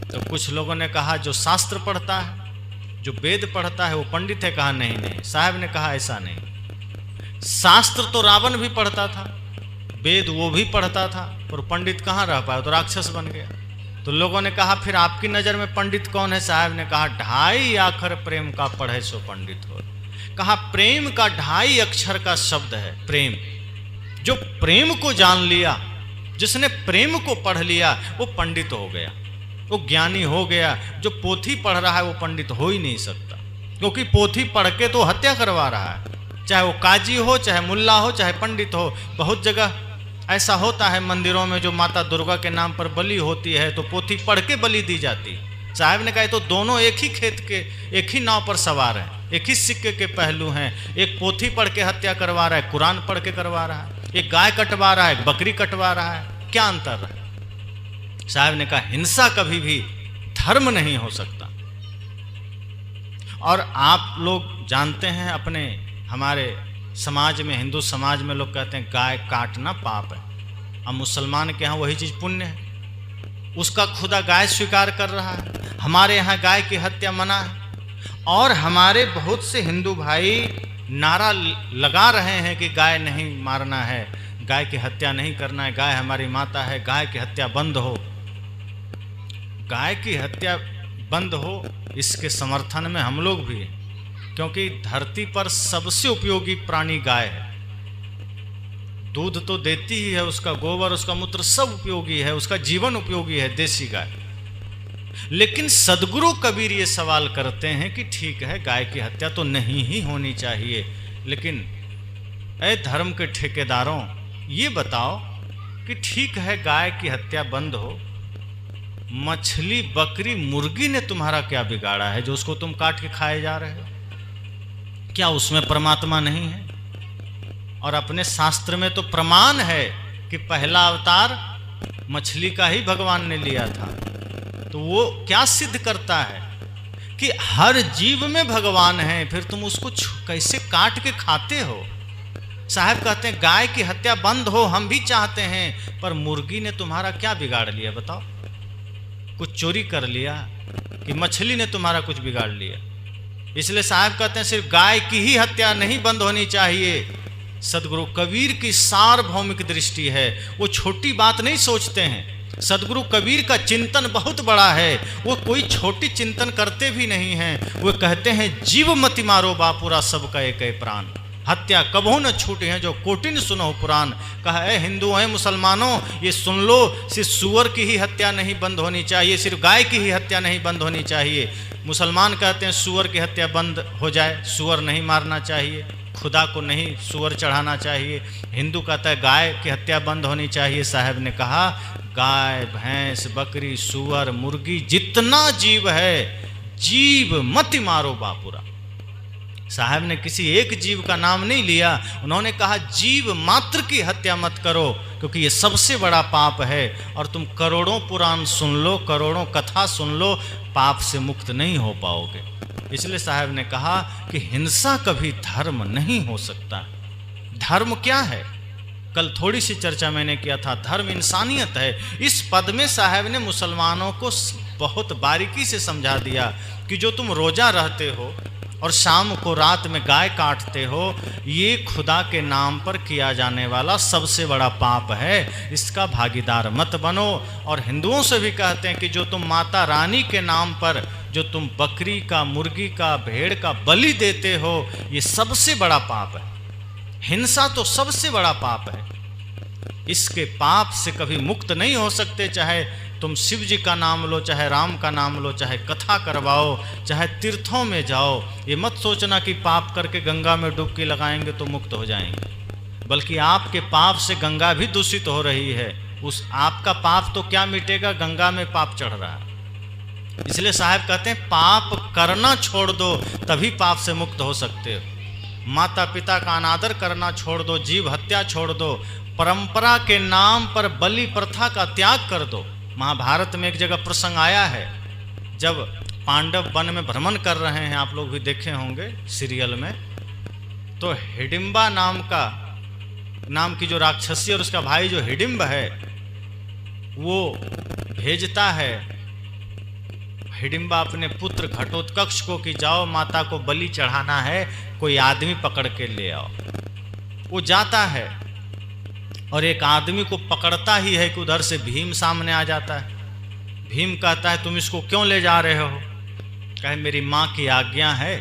तो कुछ लोगों ने कहा जो शास्त्र पढ़ता है, जो वेद पढ़ता है वो पंडित है। कहा नहीं नहीं, साहब ने कहा ऐसा नहीं। शास्त्र तो रावण भी पढ़ता था, वेद वो भी पढ़ता था, और पंडित कहाँ रह पाया, तो राक्षस बन गया। तो लोगों ने कहा फिर आपकी नज़र में पंडित कौन है? साहब ने कहा ढाई आखर प्रेम का पढ़े सो पंडित हो। कहा प्रेम का ढाई अक्षर का शब्द है प्रेम। जो प्रेम को जान लिया, जिसने प्रेम को पढ़ लिया, वो पंडित हो गया, वो ज्ञानी हो गया। जो पोथी पढ़ रहा है वो पंडित हो ही नहीं सकता, क्योंकि पोथी पढ़ के तो हत्या करवा रहा है। चाहे वो काजी हो, चाहे मुल्ला हो, चाहे पंडित हो। बहुत जगह ऐसा होता है मंदिरों में, जो माता दुर्गा के नाम पर बलि होती है तो पोथी पढ़ के बलि दी जाती। साहब ने कहा तो दोनों एक ही खेत के, एक ही नाव पर सवार हैं, एक ही सिक्के के पहलू हैं। एक पोथी पढ़ के हत्या करवा रहा है, कुरान पढ़ के करवा रहा है। एक गाय कटवा रहा है, एक बकरी कटवा रहा है, क्या अंतर है? साहब ने कहा हिंसा कभी भी धर्म नहीं हो सकता। और आप लोग जानते हैं, अपने हमारे समाज में, हिंदू समाज में लोग कहते हैं गाय काटना पाप है। अब मुसलमान के यहाँ वही चीज़ पुण्य है। उसका खुदा गाय स्वीकार कर रहा है, हमारे यहाँ गाय की हत्या मना है। और हमारे बहुत से हिंदू भाई नारा लगा रहे हैं कि गाय नहीं मारना है, गाय की हत्या नहीं करना है, गाय हमारी माता है, गाय की हत्या बंद हो। गाय की हत्या बंद हो, इसके समर्थन में हम लोग भी हैं, क्योंकि धरती पर सबसे उपयोगी प्राणी गाय है। दूध तो देती ही है, उसका गोबर, उसका मूत्र सब उपयोगी है, उसका जीवन उपयोगी है, देसी गाय। लेकिन सदगुरु कबीर ये सवाल करते हैं कि ठीक है गाय की हत्या तो नहीं ही होनी चाहिए, लेकिन ऐ धर्म के ठेकेदारों ये बताओ कि ठीक है गाय की हत्या बंद हो, मछली, बकरी, मुर्गी ने तुम्हारा क्या बिगाड़ा है जो उसको तुम काट के खाए जा रहे हो? क्या उसमें परमात्मा नहीं है? और अपने शास्त्र में तो प्रमाण है कि पहला अवतार मछली का ही भगवान ने लिया था। तो वो क्या सिद्ध करता है कि हर जीव में भगवान है, फिर तुम उसको कैसे काट के खाते हो? साहब कहते हैं गाय की हत्या बंद हो, हम भी चाहते हैं, पर मुर्गी ने तुम्हारा क्या बिगाड़ लिया बताओ? कुछ चोरी कर लिया कि मछली ने तुम्हारा कुछ बिगाड़ लिया? इसलिए साहब कहते हैं सिर्फ गाय की ही हत्या नहीं बंद होनी चाहिए। सदगुरु कबीर की सार्वभौमिक दृष्टि है, वो छोटी बात नहीं सोचते हैं। सदगुरु कबीर का चिंतन बहुत बड़ा है, वो कोई छोटी चिंतन करते भी नहीं हैं। वो कहते हैं जीव मति मारो बापुरा सबका एक प्राण, हत्या कबो न छूटे हैं जो कोटिन सुनो पुराण। कहा है हिंदू हैं मुसलमानों ये सुन लो, सिर्फ सुअर की ही हत्या नहीं बंद होनी चाहिए, सिर्फ गाय की ही हत्या नहीं बंद होनी चाहिए। मुसलमान कहते हैं सुअर की हत्या बंद हो जाए, सुअर नहीं मारना चाहिए, खुदा को नहीं सुअर चढ़ाना चाहिए। हिंदू कहता है गाय की हत्या बंद होनी चाहिए। साहब ने कहा गाय, भैंस, बकरी, सुअर, मुर्गी, जितना जीव है, जीव मत मारो बापुरा, साहब ने किसी एक जीव का नाम नहीं लिया, उन्होंने कहा जीव मात्र की हत्या मत करो, क्योंकि ये सबसे बड़ा पाप है। और तुम करोड़ों पुराण सुन लो, करोड़ों कथा सुन लो, पाप से मुक्त नहीं हो पाओगे। इसलिए साहब ने कहा कि हिंसा कभी धर्म नहीं हो सकता। धर्म क्या है? कल थोड़ी सी चर्चा मैंने किया था, धर्म इंसानियत है। इस पद में साहब ने मुसलमानों को बहुत बारीकी से समझा दिया कि जो तुम रोजा रहते हो और शाम को रात में गाय काटते हो, ये खुदा के नाम पर किया जाने वाला सबसे बड़ा पाप है, इसका भागीदार मत बनो। और हिंदुओं से भी कहते हैं कि जो तुम माता रानी के नाम पर जो तुम बकरी का, मुर्गी का, भेड़ का बलि देते हो, ये सबसे बड़ा पाप है। हिंसा तो सबसे बड़ा पाप है। इसके पाप से कभी मुक्त नहीं हो सकते, चाहे तुम शिव जी का नाम लो, चाहे राम का नाम लो, चाहे कथा करवाओ, चाहे तीर्थों में जाओ। ये मत सोचना कि पाप करके गंगा में डुबकी लगाएंगे तो मुक्त हो जाएंगे, बल्कि आपके पाप से गंगा भी दूषित हो रही है। उस आपका पाप तो क्या मिटेगा, गंगा में पाप चढ़ रहा है। इसलिए साहब कहते हैं पाप करना छोड़ दो, तभी पाप से मुक्त हो सकते हो। माता पिता का अनादर करना छोड़ दो, जीव हत्या छोड़ दो, परंपरा के नाम पर बलि प्रथा का त्याग कर दो। महाभारत में एक जगह प्रसंग आया है, जब पांडव वन में भ्रमण कर रहे हैं, आप लोग भी देखे होंगे सीरियल में, तो हिडिंबा नाम की जो राक्षसी और उसका भाई जो हिडिंब है, वो भेजता है हिडिंबा अपने पुत्र घटोत्कच को कि जाओ माता को बलि चढ़ाना है, कोई आदमी पकड़ के ले आओ। वो जाता है और एक आदमी को पकड़ता ही है कि उधर से भीम सामने आ जाता है। भीम कहता है तुम इसको क्यों ले जा रहे हो? कहे मेरी माँ की आज्ञा है,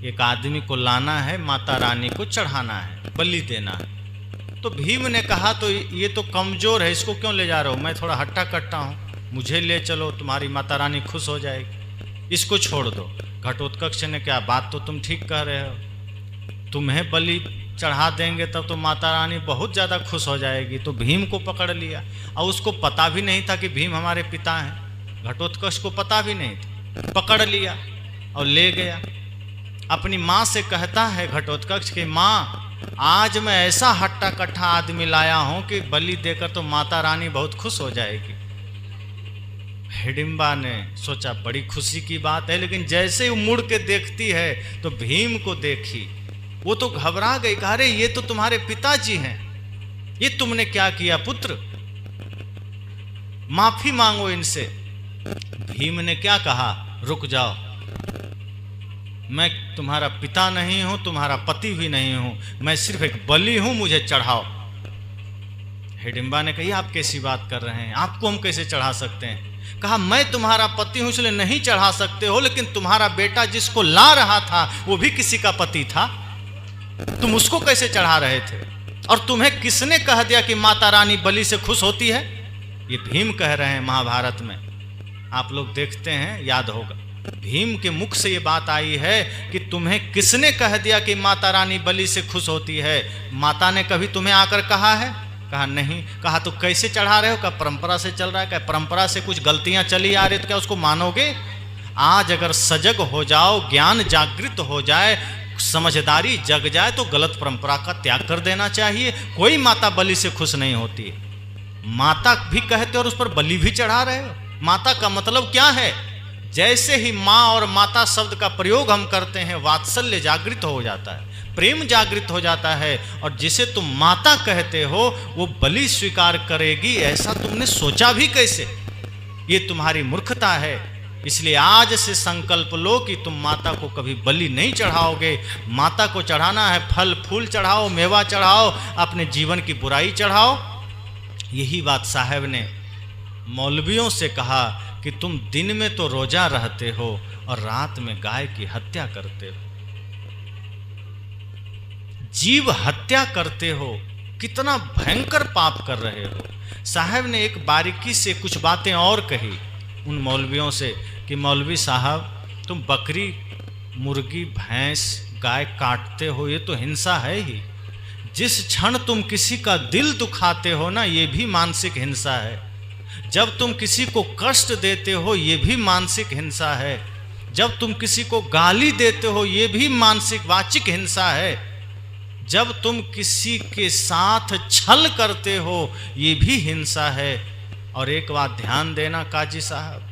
एक आदमी को लाना है, माता रानी को चढ़ाना है, बलि देना है। तो भीम ने कहा तो ये तो कमज़ोर है, इसको क्यों ले जा रहे हो? मैं थोड़ा हट्टा कट्टा हूँ, मुझे ले चलो, तुम्हारी माता रानी खुश हो जाएगी, इसको छोड़ दो। घटोत्कच ने क्या बात तो तुम ठीक कह रहे हो, तुम्हें बलि चढ़ा देंगे तब तो माता रानी बहुत ज़्यादा खुश हो जाएगी। तो भीम को पकड़ लिया, और उसको पता भी नहीं था कि भीम हमारे पिता हैं, घटोत्कच को पता भी नहीं था। पकड़ लिया और ले गया। अपनी माँ से कहता है घटोत्कच कि माँ, आज मैं ऐसा हट्टा कट्ठा आदमी लाया हूँ कि बलि देकर तो माता रानी बहुत खुश हो जाएगी। हिडिंबा ने सोचा बड़ी खुशी की बात है, लेकिन जैसे ही मुड़ के देखती है तो भीम को देखी, वो तो घबरा गई। कहा अरे ये तो तुम्हारे पिताजी हैं, ये तुमने क्या किया पुत्र, माफी मांगो इनसे। भीम ने क्या कहा, रुक जाओ, मैं तुम्हारा पिता नहीं हूं, तुम्हारा पति भी नहीं हूं, मैं सिर्फ एक बलि हूं, मुझे चढ़ाओ। हिडिंबा ने कही आप कैसी बात कर रहे हैं, आपको हम कैसे चढ़ा सकते हैं? कहा मैं तुम्हारा पति हूं इसलिए नहीं चढ़ा सकते हो, लेकिन तुम्हारा बेटा जिसको ला रहा था वो भी किसी का पति था, तुम उसको कैसे चढ़ा रहे थे? और तुम्हें किसने कह दिया कि माता रानी बलि से खुश होती है? ये भीम कह रहे हैं महाभारत में, आप लोग देखते हैं, याद होगा। भीम के मुख से ये बात आई है कि तुम्हें किसने कह दिया कि माता रानी बलि से खुश होती है? माता ने कभी तुम्हें आकर कहा है? कहा नहीं। कहा तो कैसे चढ़ा रहे हो? कहा परंपरा से चल रहा है। कहा परंपरा से कुछ गलतियां चली आ रही तो क्या उसको मानोगे? आज अगर सजग हो जाओ, ज्ञान जागृत हो जाए, समझदारी जग जाए तो गलत परंपरा का त्याग कर देना चाहिए। कोई माता बलि से खुश नहीं होती। माता भी कहते और उस पर बलि भी चढ़ा रहे हो। माता का मतलब क्या है? जैसे ही माँ और माता शब्द का प्रयोग हम करते हैं, वात्सल्य जागृत हो जाता है, प्रेम जागृत हो जाता है, और जिसे तुम माता कहते हो वो बलि स्वीकार करेगी, ऐसा तुमने सोचा भी कैसे? ये तुम्हारी मूर्खता है। इसलिए आज से संकल्प लो कि तुम माता को कभी बलि नहीं चढ़ाओगे। माता को चढ़ाना है, फल फूल चढ़ाओ, मेवा चढ़ाओ, अपने जीवन की बुराई चढ़ाओ। यही बात साहब ने मौलवियों से कहा कि तुम दिन में तो रोजा रहते हो और रात में गाय की हत्या करते हो, जीव हत्या करते हो, कितना भयंकर पाप कर रहे हो। साहब ने एक बारीकी से कुछ बातें और कही उन मौलवियों से कि मौलवी साहब, तुम बकरी, मुर्गी, भैंस, गाय काटते हो, ये तो हिंसा है ही। जिस क्षण तुम किसी का दिल दुखाते हो ना, ये भी मानसिक हिंसा है। जब तुम किसी को कष्ट देते हो, ये भी मानसिक हिंसा है। जब तुम किसी को गाली देते हो ये भी मानसिक वाचिक हिंसा है। जब तुम किसी के साथ छल करते हो ये भी हिंसा है। और एक बात ध्यान देना काजी साहब,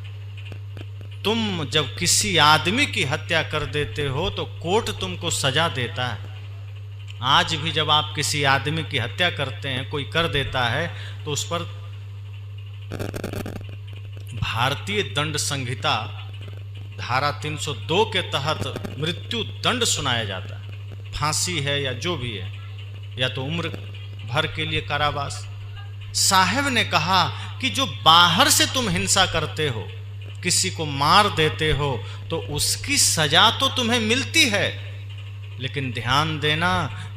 तुम जब किसी आदमी की हत्या कर देते हो तो कोर्ट तुमको सजा देता है। आज भी जब आप किसी आदमी की हत्या करते हैं, कोई कर देता है, तो उस पर भारतीय दंड संहिता धारा 302 के तहत मृत्यु दंड सुनाया जाता है। फांसी है या जो भी है, या तो उम्र भर के लिए कारावास। साहब ने कहा कि जो बाहर से तुम हिंसा करते हो, किसी को मार देते हो, तो उसकी सजा तो तुम्हें मिलती है, लेकिन ध्यान देना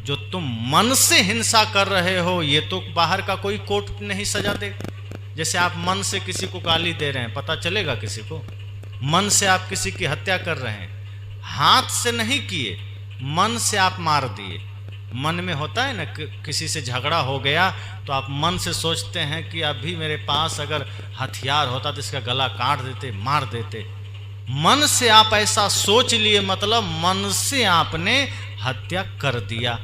जो तुम मन से हिंसा कर रहे हो ये तो बाहर का कोई कोर्ट नहीं सजा देगा। जैसे आप मन से किसी को गाली दे रहे हैं, पता चलेगा किसी को? मन से आप किसी की हत्या कर रहे हैं, हाथ से नहीं किए, मन से आप मार दिए। मन में होता है ना, किसी से झगड़ा हो गया तो आप मन से सोचते हैं कि अभी मेरे पास अगर हथियार होता तो इसका गला काट देते, मार देते। मन से आप ऐसा सोच लिए, मतलब मन से आपने हत्या कर दिया।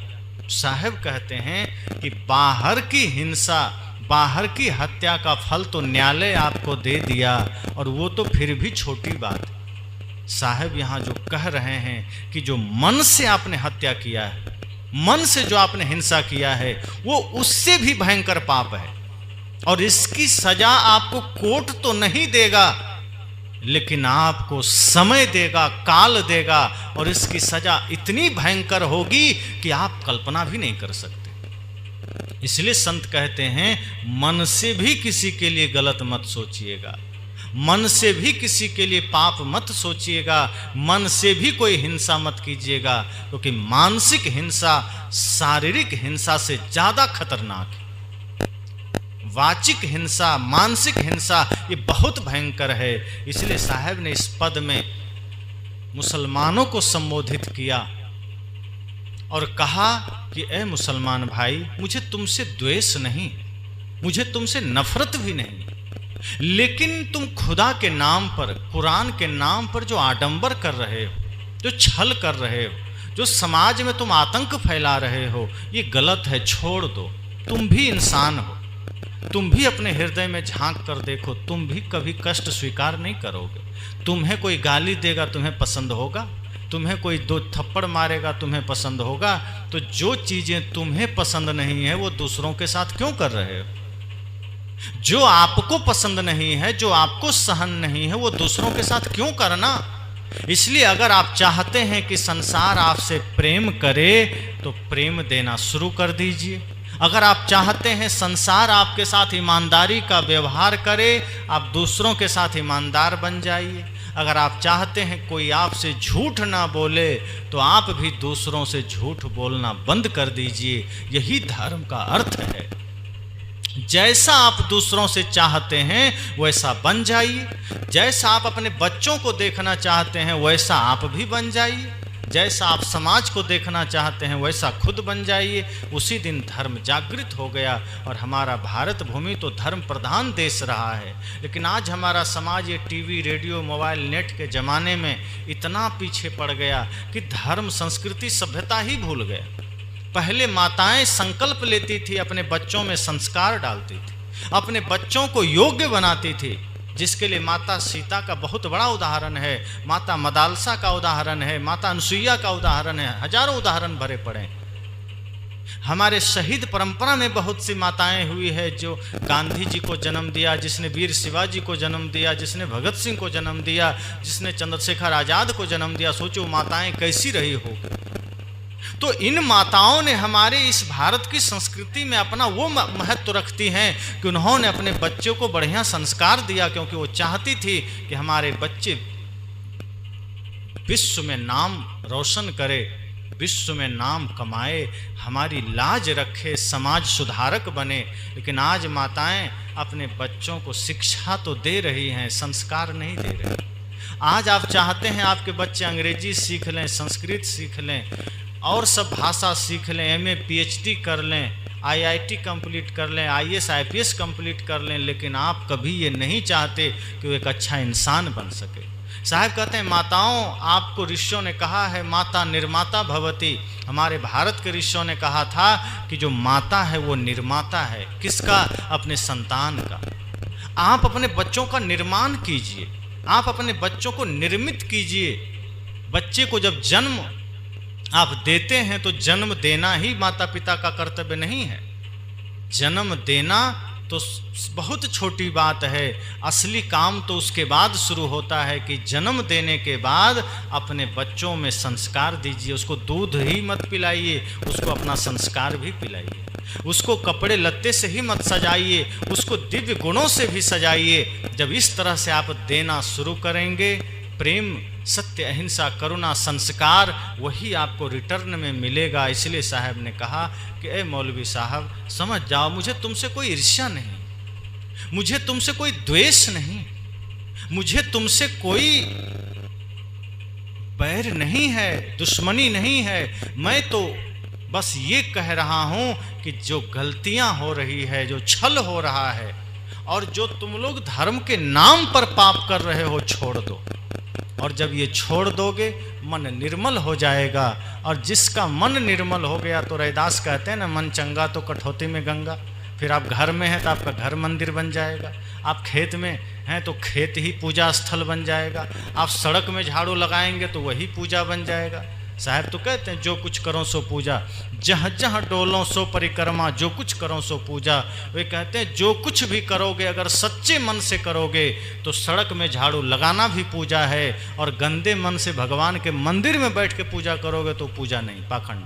साहब कहते हैं कि बाहर की हिंसा, बाहर की हत्या का फल तो न्यायालय आपको दे दिया, और वो तो फिर भी छोटी बात है। साहब यहाँ जो कह रहे हैं कि जो मन से आपने हत्या किया है, मन से जो आपने हिंसा किया है, वो उससे भी भयंकर पाप है, और इसकी सजा आपको कोर्ट तो नहीं देगा, लेकिन आपको समय देगा, काल देगा, और इसकी सजा इतनी भयंकर होगी कि आप कल्पना भी नहीं कर सकते। इसलिए संत कहते हैं मन से भी किसी के लिए गलत मत सोचिएगा, मन से भी किसी के लिए पाप मत सोचिएगा, मन से भी कोई हिंसा मत कीजिएगा, क्योंकि मानसिक हिंसा शारीरिक हिंसा से ज्यादा खतरनाक है। वाचिक हिंसा, मानसिक हिंसा ये बहुत भयंकर है। इसलिए साहब ने इस पद में मुसलमानों को संबोधित किया और कहा कि ए मुसलमान भाई, मुझे तुमसे द्वेष नहीं, मुझे तुमसे नफरत भी नहीं, लेकिन तुम खुदा के नाम पर, कुरान के नाम पर जो आडंबर कर रहे हो, जो छल कर रहे हो, जो समाज में तुम आतंक फैला रहे हो, ये गलत है, छोड़ दो। तुम भी इंसान हो, तुम भी अपने हृदय में झांक कर देखो, तुम भी कभी कष्ट स्वीकार नहीं करोगे। तुम्हें कोई गाली देगा, तुम्हें पसंद होगा? तुम्हें कोई दो थप्पड़ मारेगा, तुम्हें पसंद होगा? तो जो चीज़ें तुम्हें पसंद नहीं है वो दूसरों के साथ क्यों कर रहे हो? जो आपको पसंद नहीं है, जो आपको सहन नहीं है, वो दूसरों के साथ क्यों करना? इसलिए अगर आप चाहते हैं कि संसार आपसे प्रेम करे तो प्रेम देना शुरू कर दीजिए। अगर आप चाहते हैं संसार आपके साथ ईमानदारी का व्यवहार करे, आप दूसरों के साथ ईमानदार बन जाइए। अगर आप चाहते हैं कोई आपसे झूठ ना बोले, तो आप भी दूसरों से झूठ बोलना बंद कर दीजिए। यही धर्म का अर्थ है। जैसा आप दूसरों से चाहते हैं वैसा बन जाइए। जैसा आप अपने बच्चों को देखना चाहते हैं वैसा आप भी बन जाइए। जैसा आप समाज को देखना चाहते हैं वैसा खुद बन जाइए। उसी दिन धर्म जागृत हो गया और हमारा भारत भूमि तो धर्म प्रधान देश रहा है। लेकिन आज हमारा समाज ये टीवी, रेडियो, मोबाइल, नेट के ज़माने में इतना पीछे पड़ गया कि धर्म, संस्कृति, सभ्यता ही भूल गया। पहले माताएं संकल्प लेती थी, अपने बच्चों में संस्कार डालती थी, अपने बच्चों को योग्य बनाती थी, जिसके लिए माता सीता का बहुत बड़ा उदाहरण है, माता मदालसा का उदाहरण है, माता अनसुईया का उदाहरण है, हजारों उदाहरण भरे पड़े। हमारे शहीद परंपरा में बहुत सी माताएं हुई है जो गांधी जी को जन्म दिया, जिसने वीर शिवाजी को जन्म दिया, जिसने भगत सिंह को जन्म दिया, जिसने चंद्रशेखर आज़ाद को जन्म दिया। सोचो माताएं कैसी रही होगी। तो इन माताओं ने हमारे इस भारत की संस्कृति में अपना वो महत्व रखती हैं कि उन्होंने अपने बच्चों को बढ़िया संस्कार दिया, क्योंकि वो चाहती थी कि हमारे बच्चे विश्व में नाम रोशन करे, विश्व में नाम कमाए, हमारी लाज रखे, समाज सुधारक बने। लेकिन आज माताएं अपने बच्चों को शिक्षा तो दे रही हैं, संस्कार नहीं दे रही। आज आप चाहते हैं आपके बच्चे अंग्रेजी सीख लें, संस्कृत सीख लें और सब भाषा सीख लें, एमए पीएचडी कर लें, आईआईटी कंप्लीट कर लें, आईएएस आईपीएस कंप्लीट कर लें, लेकिन आप कभी ये नहीं चाहते कि वो एक अच्छा इंसान बन सके। साहब कहते हैं माताओं, आपको ऋषियों ने कहा है माता निर्माता भवती। हमारे भारत के ऋषियों ने कहा था कि जो माता है वो निर्माता है। किसका? अपने संतान का। आप अपने बच्चों का निर्माण कीजिए, आप अपने बच्चों को निर्मित कीजिए। बच्चे को जब जन्म आप देते हैं तो जन्म देना ही माता पिता का कर्तव्य नहीं है। जन्म देना तो बहुत छोटी बात है, असली काम तो उसके बाद शुरू होता है कि जन्म देने के बाद अपने बच्चों में संस्कार दीजिए। उसको दूध ही मत पिलाइए, उसको अपना संस्कार भी पिलाइए। उसको कपड़े लत्ते से ही मत सजाइए, उसको दिव्य गुणों से भी सजाइए। जब इस तरह से आप देना शुरू करेंगे, प्रेम, सत्य, अहिंसा, करुणा, संस्कार, वही आपको रिटर्न में मिलेगा। इसलिए साहब ने कहा कि ए मौलवी साहब, समझ जाओ, मुझे तुमसे कोई ईर्ष्या नहीं, मुझे तुमसे कोई द्वेष नहीं, मुझे तुमसे कोई बैर नहीं है, दुश्मनी नहीं है। मैं तो बस ये कह रहा हूं कि जो गलतियां हो रही है, जो छल हो रहा है और जो तुम लोग धर्म के नाम पर पाप कर रहे हो, छोड़ दो। और जब ये छोड़ दोगे, मन निर्मल हो जाएगा। और जिसका मन निर्मल हो गया, तो रैदास कहते हैं ना, मन चंगा तो कठौती में गंगा। फिर आप घर में हैं तो आपका घर मंदिर बन जाएगा, आप खेत में हैं तो खेत ही पूजा स्थल बन जाएगा, आप सड़क में झाड़ू लगाएंगे तो वही पूजा बन जाएगा। साहब तो कहते हैं जो कुछ करो सो पूजा, जहाँ जहाँ डोलो सो परिक्रमा, जो कुछ करो सो पूजा। वे कहते हैं जो कुछ भी करोगे अगर सच्चे मन से करोगे तो सड़क में झाड़ू लगाना भी पूजा है, और गंदे मन से भगवान के मंदिर में बैठ के पूजा करोगे तो पूजा नहीं, पाखंड।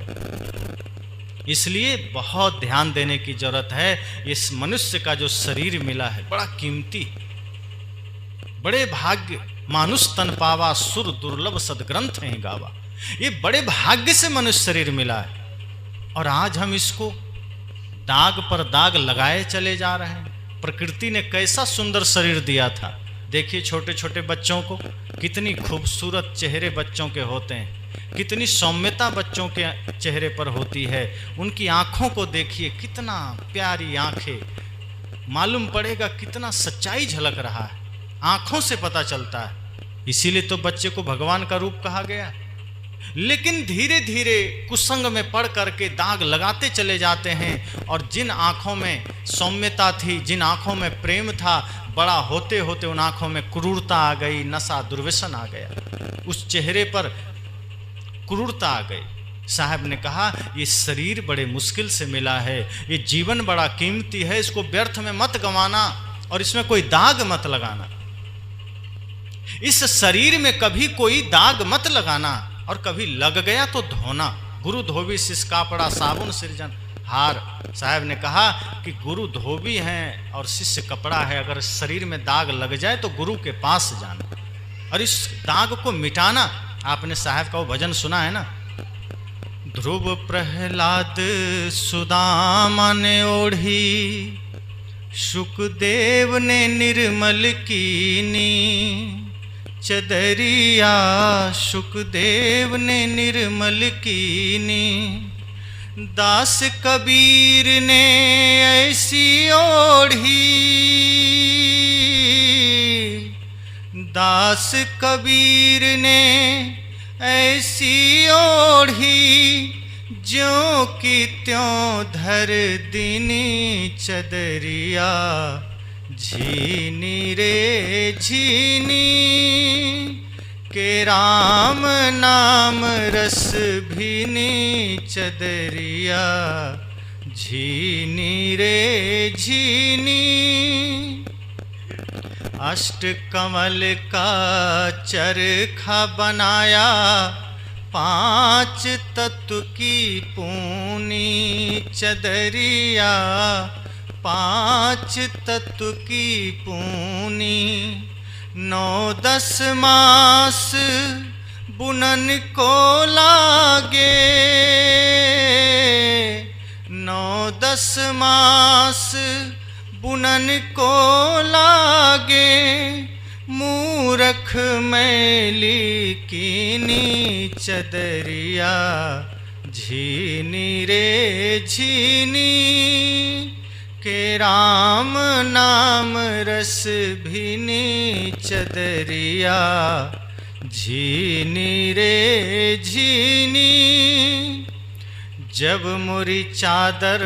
इसलिए बहुत ध्यान देने की जरूरत है। इस मनुष्य का जो शरीर मिला है बड़ा कीमती, बड़े भाग्य, मानुष तन पावा सुर दुर्लभ सदग्रंथ है गावा। ये बड़े भाग्य से मनुष्य शरीर मिला है, और आज हम इसको दाग पर दाग लगाए चले जा रहे हैं। प्रकृति ने कैसा सुंदर शरीर दिया था, देखिए छोटे छोटे बच्चों को, कितनी खूबसूरत चेहरे बच्चों के होते हैं, कितनी सौम्यता बच्चों के चेहरे पर होती है। उनकी आँखों को देखिए, कितना प्यारी आँखें, मालूम पड़ेगा कितना सच्चाई झलक रहा है, आँखों से पता चलता है। इसीलिए तो बच्चे को भगवान का रूप कहा गया। लेकिन धीरे धीरे कुसंग में पड़ करके दाग लगाते चले जाते हैं, और जिन आँखों में सौम्यता थी, जिन आँखों में प्रेम था, बड़ा होते होते उन आँखों में क्रूरता आ गई, नशा दुर्व्यसन आ गया, उस चेहरे पर क्रूरता आ गई। साहब ने कहा ये शरीर बड़े मुश्किल से मिला है, ये जीवन बड़ा कीमती है, इसको व्यर्थ में मत गंवाना और इसमें कोई दाग मत लगाना। इस शरीर में कभी कोई दाग मत लगाना, और कभी लग गया तो धोना। गुरु धोबी शिष्य कापड़ा साबुन सृजन हार। साहब ने कहा कि गुरु धोबी हैं और शिष्य कपड़ा है। अगर शरीर में दाग लग जाए तो गुरु के पास जाना और इस दाग को मिटाना। आपने साहब का वो भजन सुना है ना, ध्रुव प्रहलाद सुदामा ने ओढ़ी, शुकदेव ने निर्मल कीनी, चदरिया शुकदेव ने निर्मल कीनी, दास कबीर ने ऐसी ओढ़ी, दास कबीर ने ऐसी ओढ़ी, ज्यों की त्यों धर दीनी चदरिया, झीनी रे झीनी के राम नाम रस भीनी चदरिया, झीनी रे झीनी। अष्ट कमल का चरखा बनाया, पांच तत्व की पूनी चदरिया, पांच तत्व की पूनी, 9-10 मास बुनन को लागे, 9-10 मास बुनन को लागे, मूरख मैली कीनी चदरिया, झीनी रे झीनी के राम नाम रस भीनी चदरिया, झीनी रे झीनी। जब मोरी चादर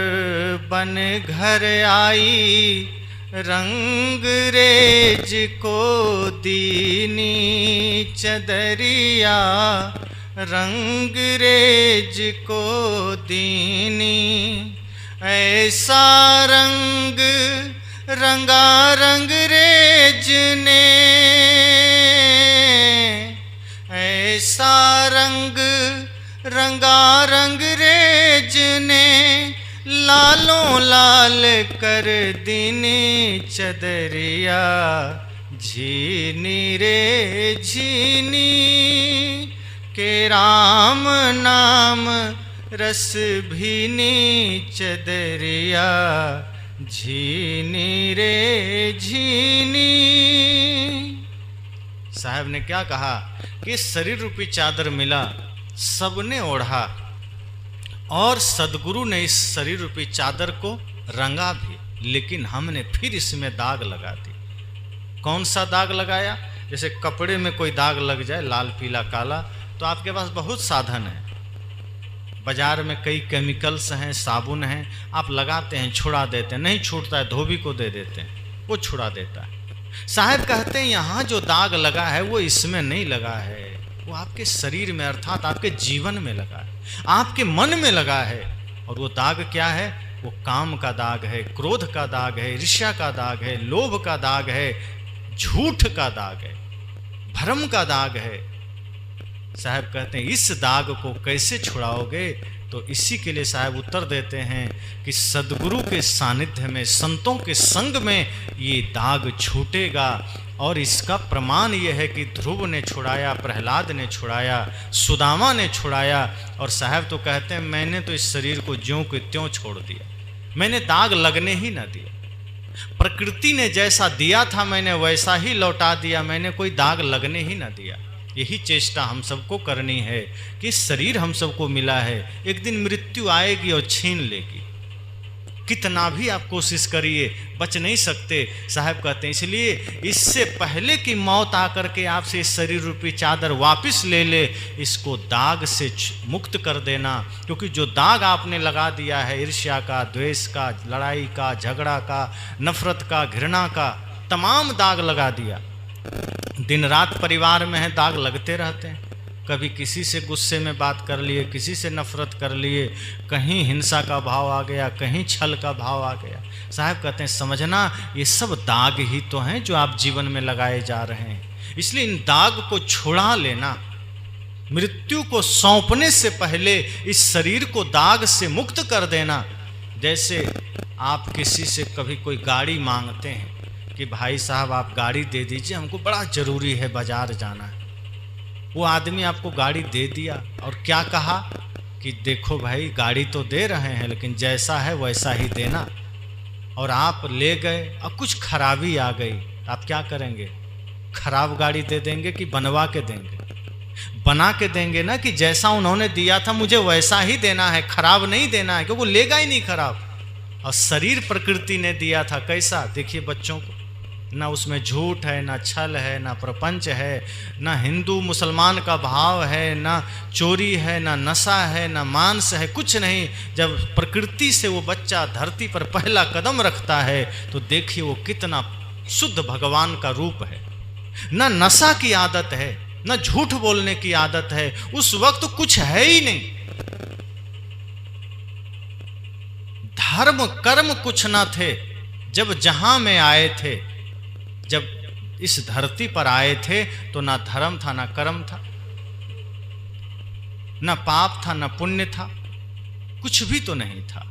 बन घर आई, रंग रेज को दीनी चदरिया, रंग रेज को दीनी। ऐसा रंग रंगा रंग रेज ने, ऐसा रंग रंगा रंग रेज ने, लालों लाल कर दीनी चदरिया, झीनी रे झीनी। के राम नाम रस भीनी चदरिया, झीनी रे झीनी। साहब ने क्या कहा कि शरीर रूपी चादर मिला, सबने ओढ़ा, और सदगुरु ने इस शरीर रूपी चादर को रंगा भी, लेकिन हमने फिर इसमें दाग लगा दी। कौन सा दाग लगाया? जैसे कपड़े में कोई दाग लग जाए, लाल पीला काला, तो आपके पास बहुत साधन है, बाजार में कई केमिकल्स हैं, साबुन हैं, आप लगाते हैं, छुड़ा देते हैं, नहीं छूटता है धोबी को दे देते हैं, वो छुड़ा देता है। साहब कहते हैं यहाँ जो दाग लगा है वो इसमें नहीं लगा है, वो आपके शरीर में अर्थात आपके जीवन में लगा है, आपके मन में लगा है। और वो दाग क्या है? वो काम का दाग है, क्रोध का दाग है, ईर्ष्या का दाग है, लोभ का दाग है, झूठ का दाग है, भ्रम का दाग है। साहब कहते हैं इस दाग को कैसे छुड़ाओगे? तो इसी के लिए साहब उत्तर देते हैं कि सदगुरु के सानिध्य में, संतों के संग में ये दाग छूटेगा। और इसका प्रमाण यह है कि ध्रुव ने छुड़ाया, प्रहलाद ने छुड़ाया, सुदामा ने छुड़ाया। और साहब तो कहते हैं मैंने तो इस शरीर को ज्यों के त्यों छोड़ दिया, मैंने दाग लगने ही न दिया। प्रकृति ने जैसा दिया था मैंने वैसा ही लौटा दिया, मैंने कोई दाग लगने ही न दिया। यही चेष्टा हम सबको करनी है कि शरीर हम सबको मिला है, एक दिन मृत्यु आएगी और छीन लेगी। कितना भी आप कोशिश करिए बच नहीं सकते। साहब कहते हैं इसलिए इससे पहले कि मौत आकर के आपसे इस शरीर रूपी चादर वापस ले ले, इसको दाग से मुक्त कर देना। क्योंकि जो दाग आपने लगा दिया है ईर्ष्या का, द्वेष का, लड़ाई का, झगड़ा का, नफरत का, घृणा का, तमाम दाग लगा दिया। दिन रात परिवार में है, दाग लगते रहते हैं। कभी किसी से गुस्से में बात कर लिए, किसी से नफरत कर लिए, कहीं हिंसा का भाव आ गया, कहीं छल का भाव आ गया। साहब कहते हैं समझना ये सब दाग ही तो हैं जो आप जीवन में लगाए जा रहे हैं। इसलिए इन दाग को छुड़ा लेना, मृत्यु को सौंपने से पहले इस शरीर को दाग से मुक्त कर देना। जैसे आप किसी से कभी कोई गाड़ी मांगते हैं कि भाई साहब आप गाड़ी दे दीजिए, हमको बड़ा ज़रूरी है, बाजार जाना है। वो आदमी आपको गाड़ी दे दिया और क्या कहा कि देखो भाई गाड़ी तो दे रहे हैं लेकिन जैसा है वैसा ही देना। और आप ले गए और कुछ खराबी आ गई, आप क्या करेंगे? खराब गाड़ी दे देंगे कि बनवा के देंगे? बना के देंगे ना, कि जैसा उन्होंने दिया था मुझे वैसा ही देना है, खराब नहीं देना है, क्योंकि वो लेगा ही नहीं खराब। और शरीर प्रकृति ने दिया था कैसा? देखिए बच्चों को, ना उसमें झूठ है, ना छल है, ना प्रपंच है, ना हिंदू मुसलमान का भाव है, ना चोरी है, ना नशा है, ना मांस है, कुछ नहीं। जब प्रकृति से वो बच्चा धरती पर पहला कदम रखता है तो देखिए वो कितना शुद्ध भगवान का रूप है। ना नशा की आदत है, ना झूठ बोलने की आदत है, उस वक्त कुछ है ही नहीं। धर्म कर्म कुछ ना थे जब जहां में आए थे। जब इस धरती पर आए थे तो ना धर्म था, ना कर्म था, ना पाप था, ना पुण्य था, कुछ भी तो नहीं था।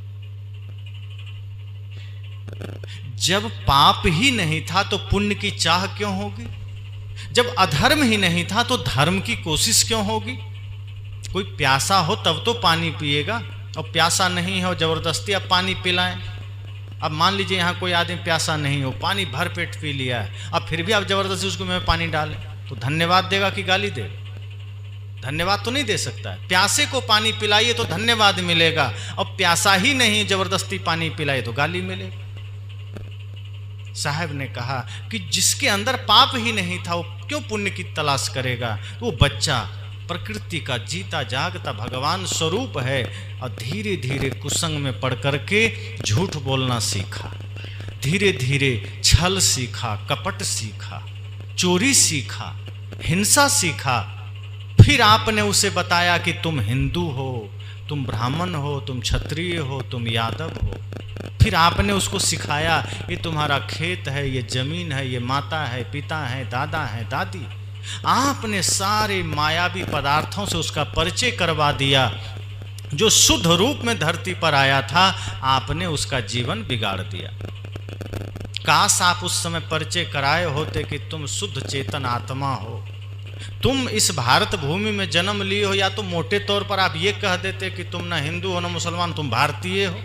जब पाप ही नहीं था तो पुण्य की चाह क्यों होगी? जब अधर्म ही नहीं था तो धर्म की कोशिश क्यों होगी? कोई प्यासा हो तब तो पानी पिएगा, और प्यासा नहीं हो जबरदस्ती आप पानी पिलाएं। अब मान लीजिए यहाँ कोई आदमी प्यासा नहीं हो, पानी भर पेट पी लिया है, अब फिर भी आप जबरदस्ती उसको में पानी डालें तो धन्यवाद देगा कि गाली देगा? धन्यवाद तो नहीं दे सकता है। प्यासे को पानी पिलाइए तो धन्यवाद मिलेगा, और प्यासा ही नहीं जबरदस्ती पानी पिलाइए तो गाली मिलेगी। साहब ने कहा कि जिसके अंदर पाप ही नहीं था वो क्यों पुण्य की तलाश करेगा। वो बच्चा प्रकृति का जीता जागता भगवान स्वरूप है और धीरे धीरे कुसंग में पड़ करके झूठ बोलना सीखा, धीरे धीरे छल सीखा, कपट सीखा, चोरी सीखा, हिंसा सीखा। फिर आपने उसे बताया कि तुम हिंदू हो, तुम ब्राह्मण हो, तुम क्षत्रिय हो, तुम यादव हो। फिर आपने उसको सिखाया ये तुम्हारा खेत है, ये जमीन है, ये माता है, पिता है, दादा है, दादी। आपने सारे मायावी पदार्थों से उसका परिचय करवा दिया। जो शुद्ध रूप में धरती पर आया था, आपने उसका जीवन बिगाड़ दिया। काश आप उस समय परिचय कराए होते कि तुम शुद्ध चेतन आत्मा हो, तुम इस भारत भूमि में जन्म लिए हो। या तो मोटे तौर पर आप ये कह देते कि तुम ना हिंदू हो ना मुसलमान, तुम भारतीय हो।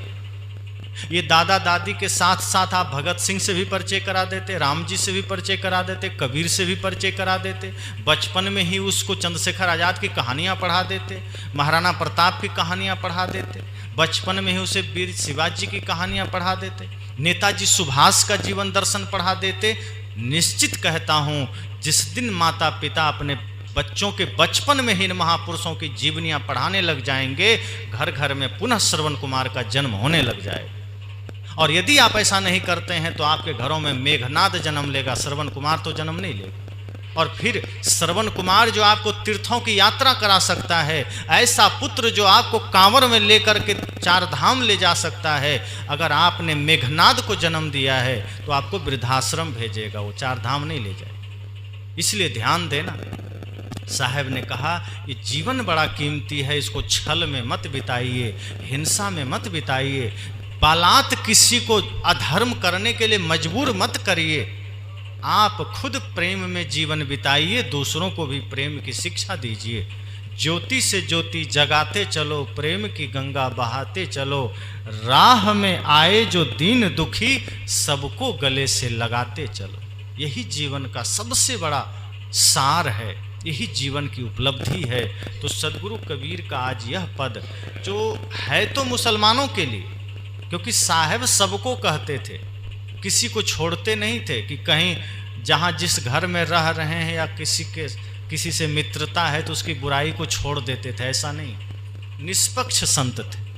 ये दादा दादी के साथ साथ आप भगत सिंह से भी परिचय करा देते, राम जी से भी परिचय करा देते, कबीर से भी परिचय करा देते। बचपन में ही उसको चंद्रशेखर आज़ाद की कहानियाँ पढ़ा देते, महाराणा प्रताप की कहानियाँ पढ़ा देते, बचपन में ही उसे वीर शिवाजी की कहानियाँ पढ़ा देते, नेताजी सुभाष का जीवन दर्शन पढ़ा देते। निश्चित कहता हूँ जिस दिन माता पिता अपने बच्चों के बचपन में ही इन महापुरुषों की जीवनियाँ पढ़ाने लग जाएंगे, घर घर में पुनः श्रवण कुमार का जन्म होने लग जाएगा। और यदि आप ऐसा नहीं करते हैं तो आपके घरों में मेघनाद जन्म लेगा, श्रवण कुमार तो जन्म नहीं लेगा। और फिर श्रवण कुमार जो आपको तीर्थों की यात्रा करा सकता है, ऐसा पुत्र जो आपको कांवर में लेकर के चार धाम ले जा सकता है, अगर आपने मेघनाद को जन्म दिया है तो आपको वृद्धाश्रम भेजेगा, वो चार धाम नहीं ले जाएगा। इसलिए ध्यान देना। साहब ने कहा ये जीवन बड़ा कीमती है, इसको छल में मत बिताइए, हिंसा में मत बिताइए, बालात किसी को अधर्म करने के लिए मजबूर मत करिए। आप खुद प्रेम में जीवन बिताइए, दूसरों को भी प्रेम की शिक्षा दीजिए। ज्योति से ज्योति जगाते चलो, प्रेम की गंगा बहाते चलो, राह में आए जो दीन दुखी सबको गले से लगाते चलो। यही जीवन का सबसे बड़ा सार है, यही जीवन की उपलब्धि है। तो सदगुरु कबीर का आज यह पद जो है तो मुसलमानों के लिए, क्योंकि साहब सबको कहते थे, किसी को छोड़ते नहीं थे कि कहीं जहाँ जिस घर में रह रहे हैं या किसी से मित्रता है तो उसकी बुराई को छोड़ देते थे, ऐसा नहीं। निष्पक्ष संत थे,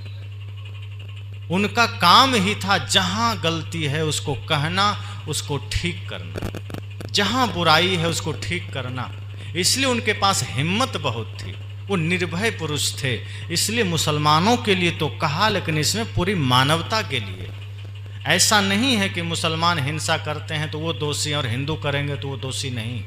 उनका काम ही था जहाँ गलती है उसको कहना, उसको ठीक करना, जहाँ बुराई है उसको ठीक करना। इसलिए उनके पास हिम्मत बहुत थी, वो निर्भय पुरुष थे। इसलिए मुसलमानों के लिए तो कहा, लेकिन इसमें पूरी मानवता के लिए। ऐसा नहीं है कि मुसलमान हिंसा करते हैं तो वो दोषी और हिंदू करेंगे तो वो दोषी नहीं।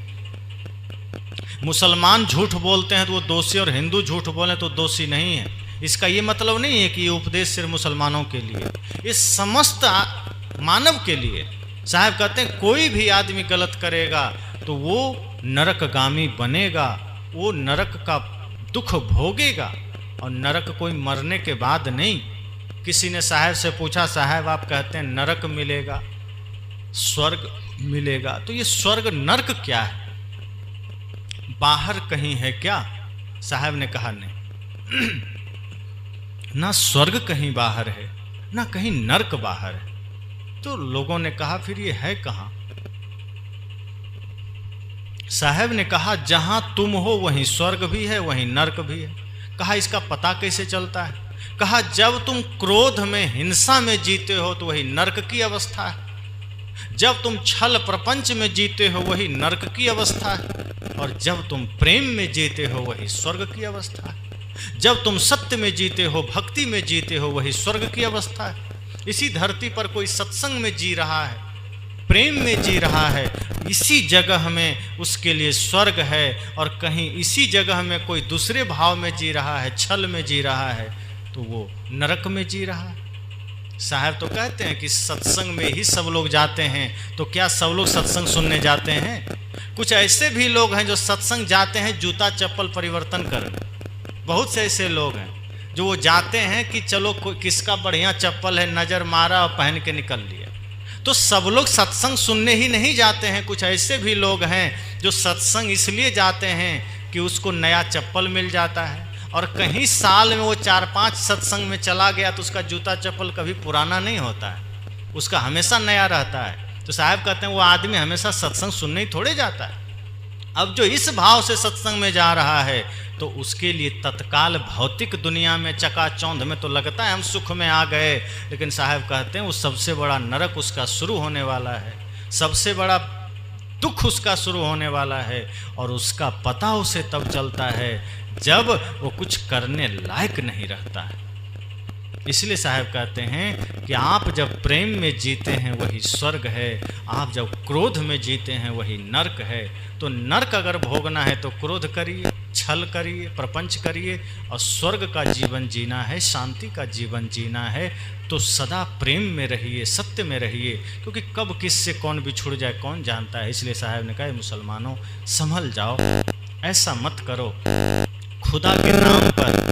मुसलमान झूठ बोलते हैं तो वो दोषी और हिंदू झूठ बोले तो दोषी नहीं है। इसका ये मतलब नहीं है कि ये उपदेश सिर्फ मुसलमानों के लिए, ये समस्त मानव के लिए। साहब कहते हैं कोई भी आदमी गलत करेगा तो वो नरकगामी बनेगा, वो नरक का दुख भोगेगा। और नरक कोई मरने के बाद नहीं। किसी ने साहब से पूछा, साहब आप कहते हैं नरक मिलेगा, स्वर्ग मिलेगा, तो ये स्वर्ग नरक क्या है, बाहर कहीं है क्या? साहब ने कहा नहीं, ना स्वर्ग कहीं बाहर है ना कहीं नरक बाहर है। तो लोगों ने कहा फिर ये है कहाँ? साहब ने कहा जहां तुम हो वहीं स्वर्ग भी है वहीं नरक भी है। कहा इसका पता कैसे चलता है? कहा जब तुम क्रोध में हिंसा में जीते हो तो वही नरक की अवस्था है, जब तुम छल प्रपंच में जीते हो वही नरक की अवस्था है, और जब तुम प्रेम में जीते हो वही स्वर्ग की अवस्था है। जब तुम सत्य में जीते हो, भक्ति में जीते हो, वही स्वर्ग की अवस्था है। इसी धरती पर कोई सत्संग में जी रहा है, प्रेम में जी रहा है, इसी जगह में उसके लिए स्वर्ग है। और कहीं इसी जगह में कोई दूसरे भाव में जी रहा है, छल में जी रहा है, तो वो नरक में जी रहा है। साहब तो कहते हैं कि सत्संग में ही सब लोग जाते हैं, तो क्या सब लोग सत्संग सुनने जाते हैं? कुछ ऐसे भी लोग हैं जो सत्संग जाते हैं जूता चप्पल परिवर्तन करने। बहुत से ऐसे लोग हैं जो वो जाते हैं कि चलो किसका बढ़िया चप्पल है, नज़र मारा और पहन के निकल लिया। तो सब लोग सत्संग सुनने ही नहीं जाते हैं। कुछ ऐसे भी लोग हैं जो सत्संग इसलिए जाते हैं कि उसको नया चप्पल मिल जाता है, और कहीं साल में वो 4-5 सत्संग में चला गया तो उसका जूता चप्पल कभी पुराना नहीं होता है, उसका हमेशा नया रहता है। तो साहब कहते हैं वो आदमी हमेशा सत्संग सुनने ही थोड़े जाता है। अब जो इस भाव से सत्संग में जा रहा है तो उसके लिए तत्काल भौतिक दुनिया में चकाचौंध में तो लगता है हम सुख में आ गए, लेकिन साहब कहते हैं वो सबसे बड़ा नरक उसका शुरू होने वाला है, सबसे बड़ा दुख उसका शुरू होने वाला है। और उसका पता उसे तब चलता है जब वो कुछ करने लायक नहीं रहता है। इसलिए साहब कहते हैं कि आप जब प्रेम में जीते हैं वही स्वर्ग है, आप जब क्रोध में जीते हैं वही नर्क है। तो नर्क अगर भोगना है तो क्रोध करिए, छल करिए, प्रपंच करिए, और स्वर्ग का जीवन जीना है, शांति का जीवन जीना है तो सदा प्रेम में रहिए, सत्य में रहिए, क्योंकि कब किससे कौन बिछुड़ जाए कौन जानता है। इसलिए साहब ने कहा मुसलमानों संभल जाओ, ऐसा मत करो, खुदा के नाम पर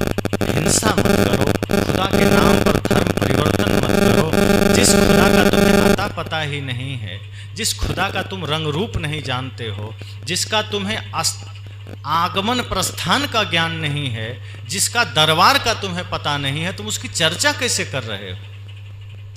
हिंसा मत करो, खुदा के नाम पर धर्म परिवर्तन मत करो। जिस खुदा का तुम्हें अता पता ही नहीं है, जिस खुदा का तुम रंग रूप नहीं जानते हो, जिसका तुम्हें आगमन प्रस्थान का ज्ञान नहीं है, जिसका दरबार का तुम्हें पता नहीं है, तुम उसकी चर्चा कैसे कर रहे हो।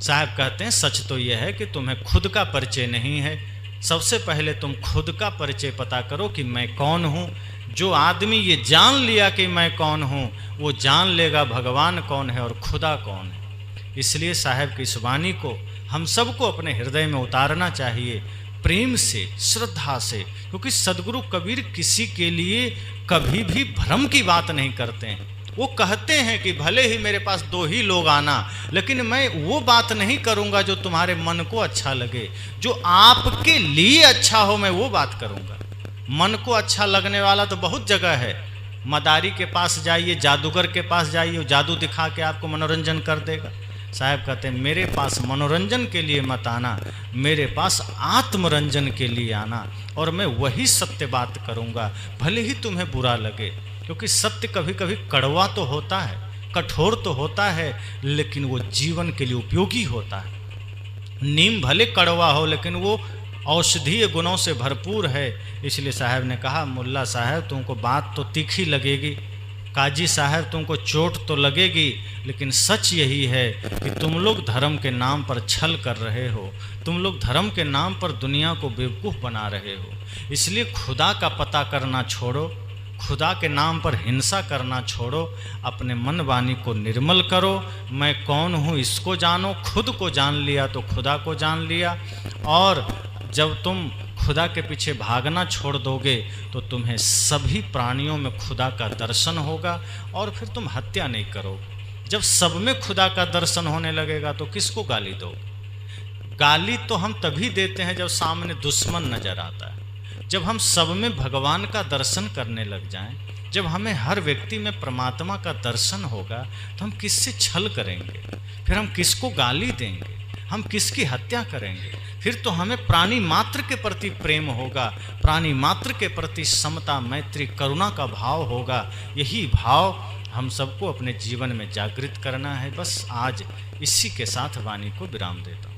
साहब कहते हैं सच तो यह है कि तुम्हें खुद का परिचय नहीं है। सबसे पहले तुम खुद का परिचय पता करो कि मैं कौन हूँ। जो आदमी ये जान लिया कि मैं कौन हूँ, वो जान लेगा भगवान कौन है और खुदा कौन है। इसलिए साहब की इस वाणी को हम सबको अपने हृदय में उतारना चाहिए, प्रेम से, श्रद्धा से, क्योंकि सदगुरु कबीर किसी के लिए कभी भी भ्रम की बात नहीं करते हैं। वो कहते हैं कि भले ही मेरे पास 2 ही लोग आना, लेकिन मैं वो बात नहीं करूँगा जो तुम्हारे मन को अच्छा लगे, जो आपके लिए अच्छा हो मैं वो बात करूँगा। मन को अच्छा लगने वाला तो बहुत जगह है। मदारी के पास जाइए, जादूगर के पास जाइए, वो जादू दिखा के आपको मनोरंजन कर देगा। साहब कहते हैं मेरे पास मनोरंजन के लिए मत आना, मेरे पास आत्मरंजन के लिए आना, और मैं वही सत्य बात करूँगा भले ही तुम्हें बुरा लगे। क्योंकि सत्य कभी कभी कड़वा तो होता है, कठोर तो होता है, लेकिन वो जीवन के लिए उपयोगी होता है। नीम भले कड़वा हो लेकिन वो औषधीय गुणों से भरपूर है। इसलिए साहब ने कहा मुल्ला साहब तुमको बात तो तीखी लगेगी, काजी साहब तुमको चोट तो लगेगी, लेकिन सच यही है कि तुम लोग धर्म के नाम पर छल कर रहे हो, तुम लोग धर्म के नाम पर दुनिया को बेवकूफ़ बना रहे हो। इसलिए खुदा का पता करना छोड़ो, खुदा के नाम पर हिंसा करना छोड़ो, अपने मन वाणी को निर्मल करो। मैं कौन हूँ इसको जानो, खुद को जान लिया तो खुदा को जान लिया। और जब तुम खुदा के पीछे भागना छोड़ दोगे तो तुम्हें सभी प्राणियों में खुदा का दर्शन होगा, और फिर तुम हत्या नहीं करोगे। जब सब में खुदा का दर्शन होने लगेगा तो किसको गाली दोगे। गाली तो हम तभी देते हैं जब सामने दुश्मन नजर आता है। जब हम सब में भगवान का दर्शन करने लग जाएं, जब हमें हर व्यक्ति में परमात्मा का दर्शन होगा तो हम किससे छल करेंगे, फिर हम किसको गाली देंगे, हम किसकी हत्या करेंगे। फिर तो हमें प्राणी मात्र के प्रति प्रेम होगा, प्राणी मात्र के प्रति समता, मैत्री, करुणा का भाव होगा। यही भाव हम सबको अपने जीवन में जागृत करना है। बस आज इसी के साथ वाणी को विराम देता हूँ।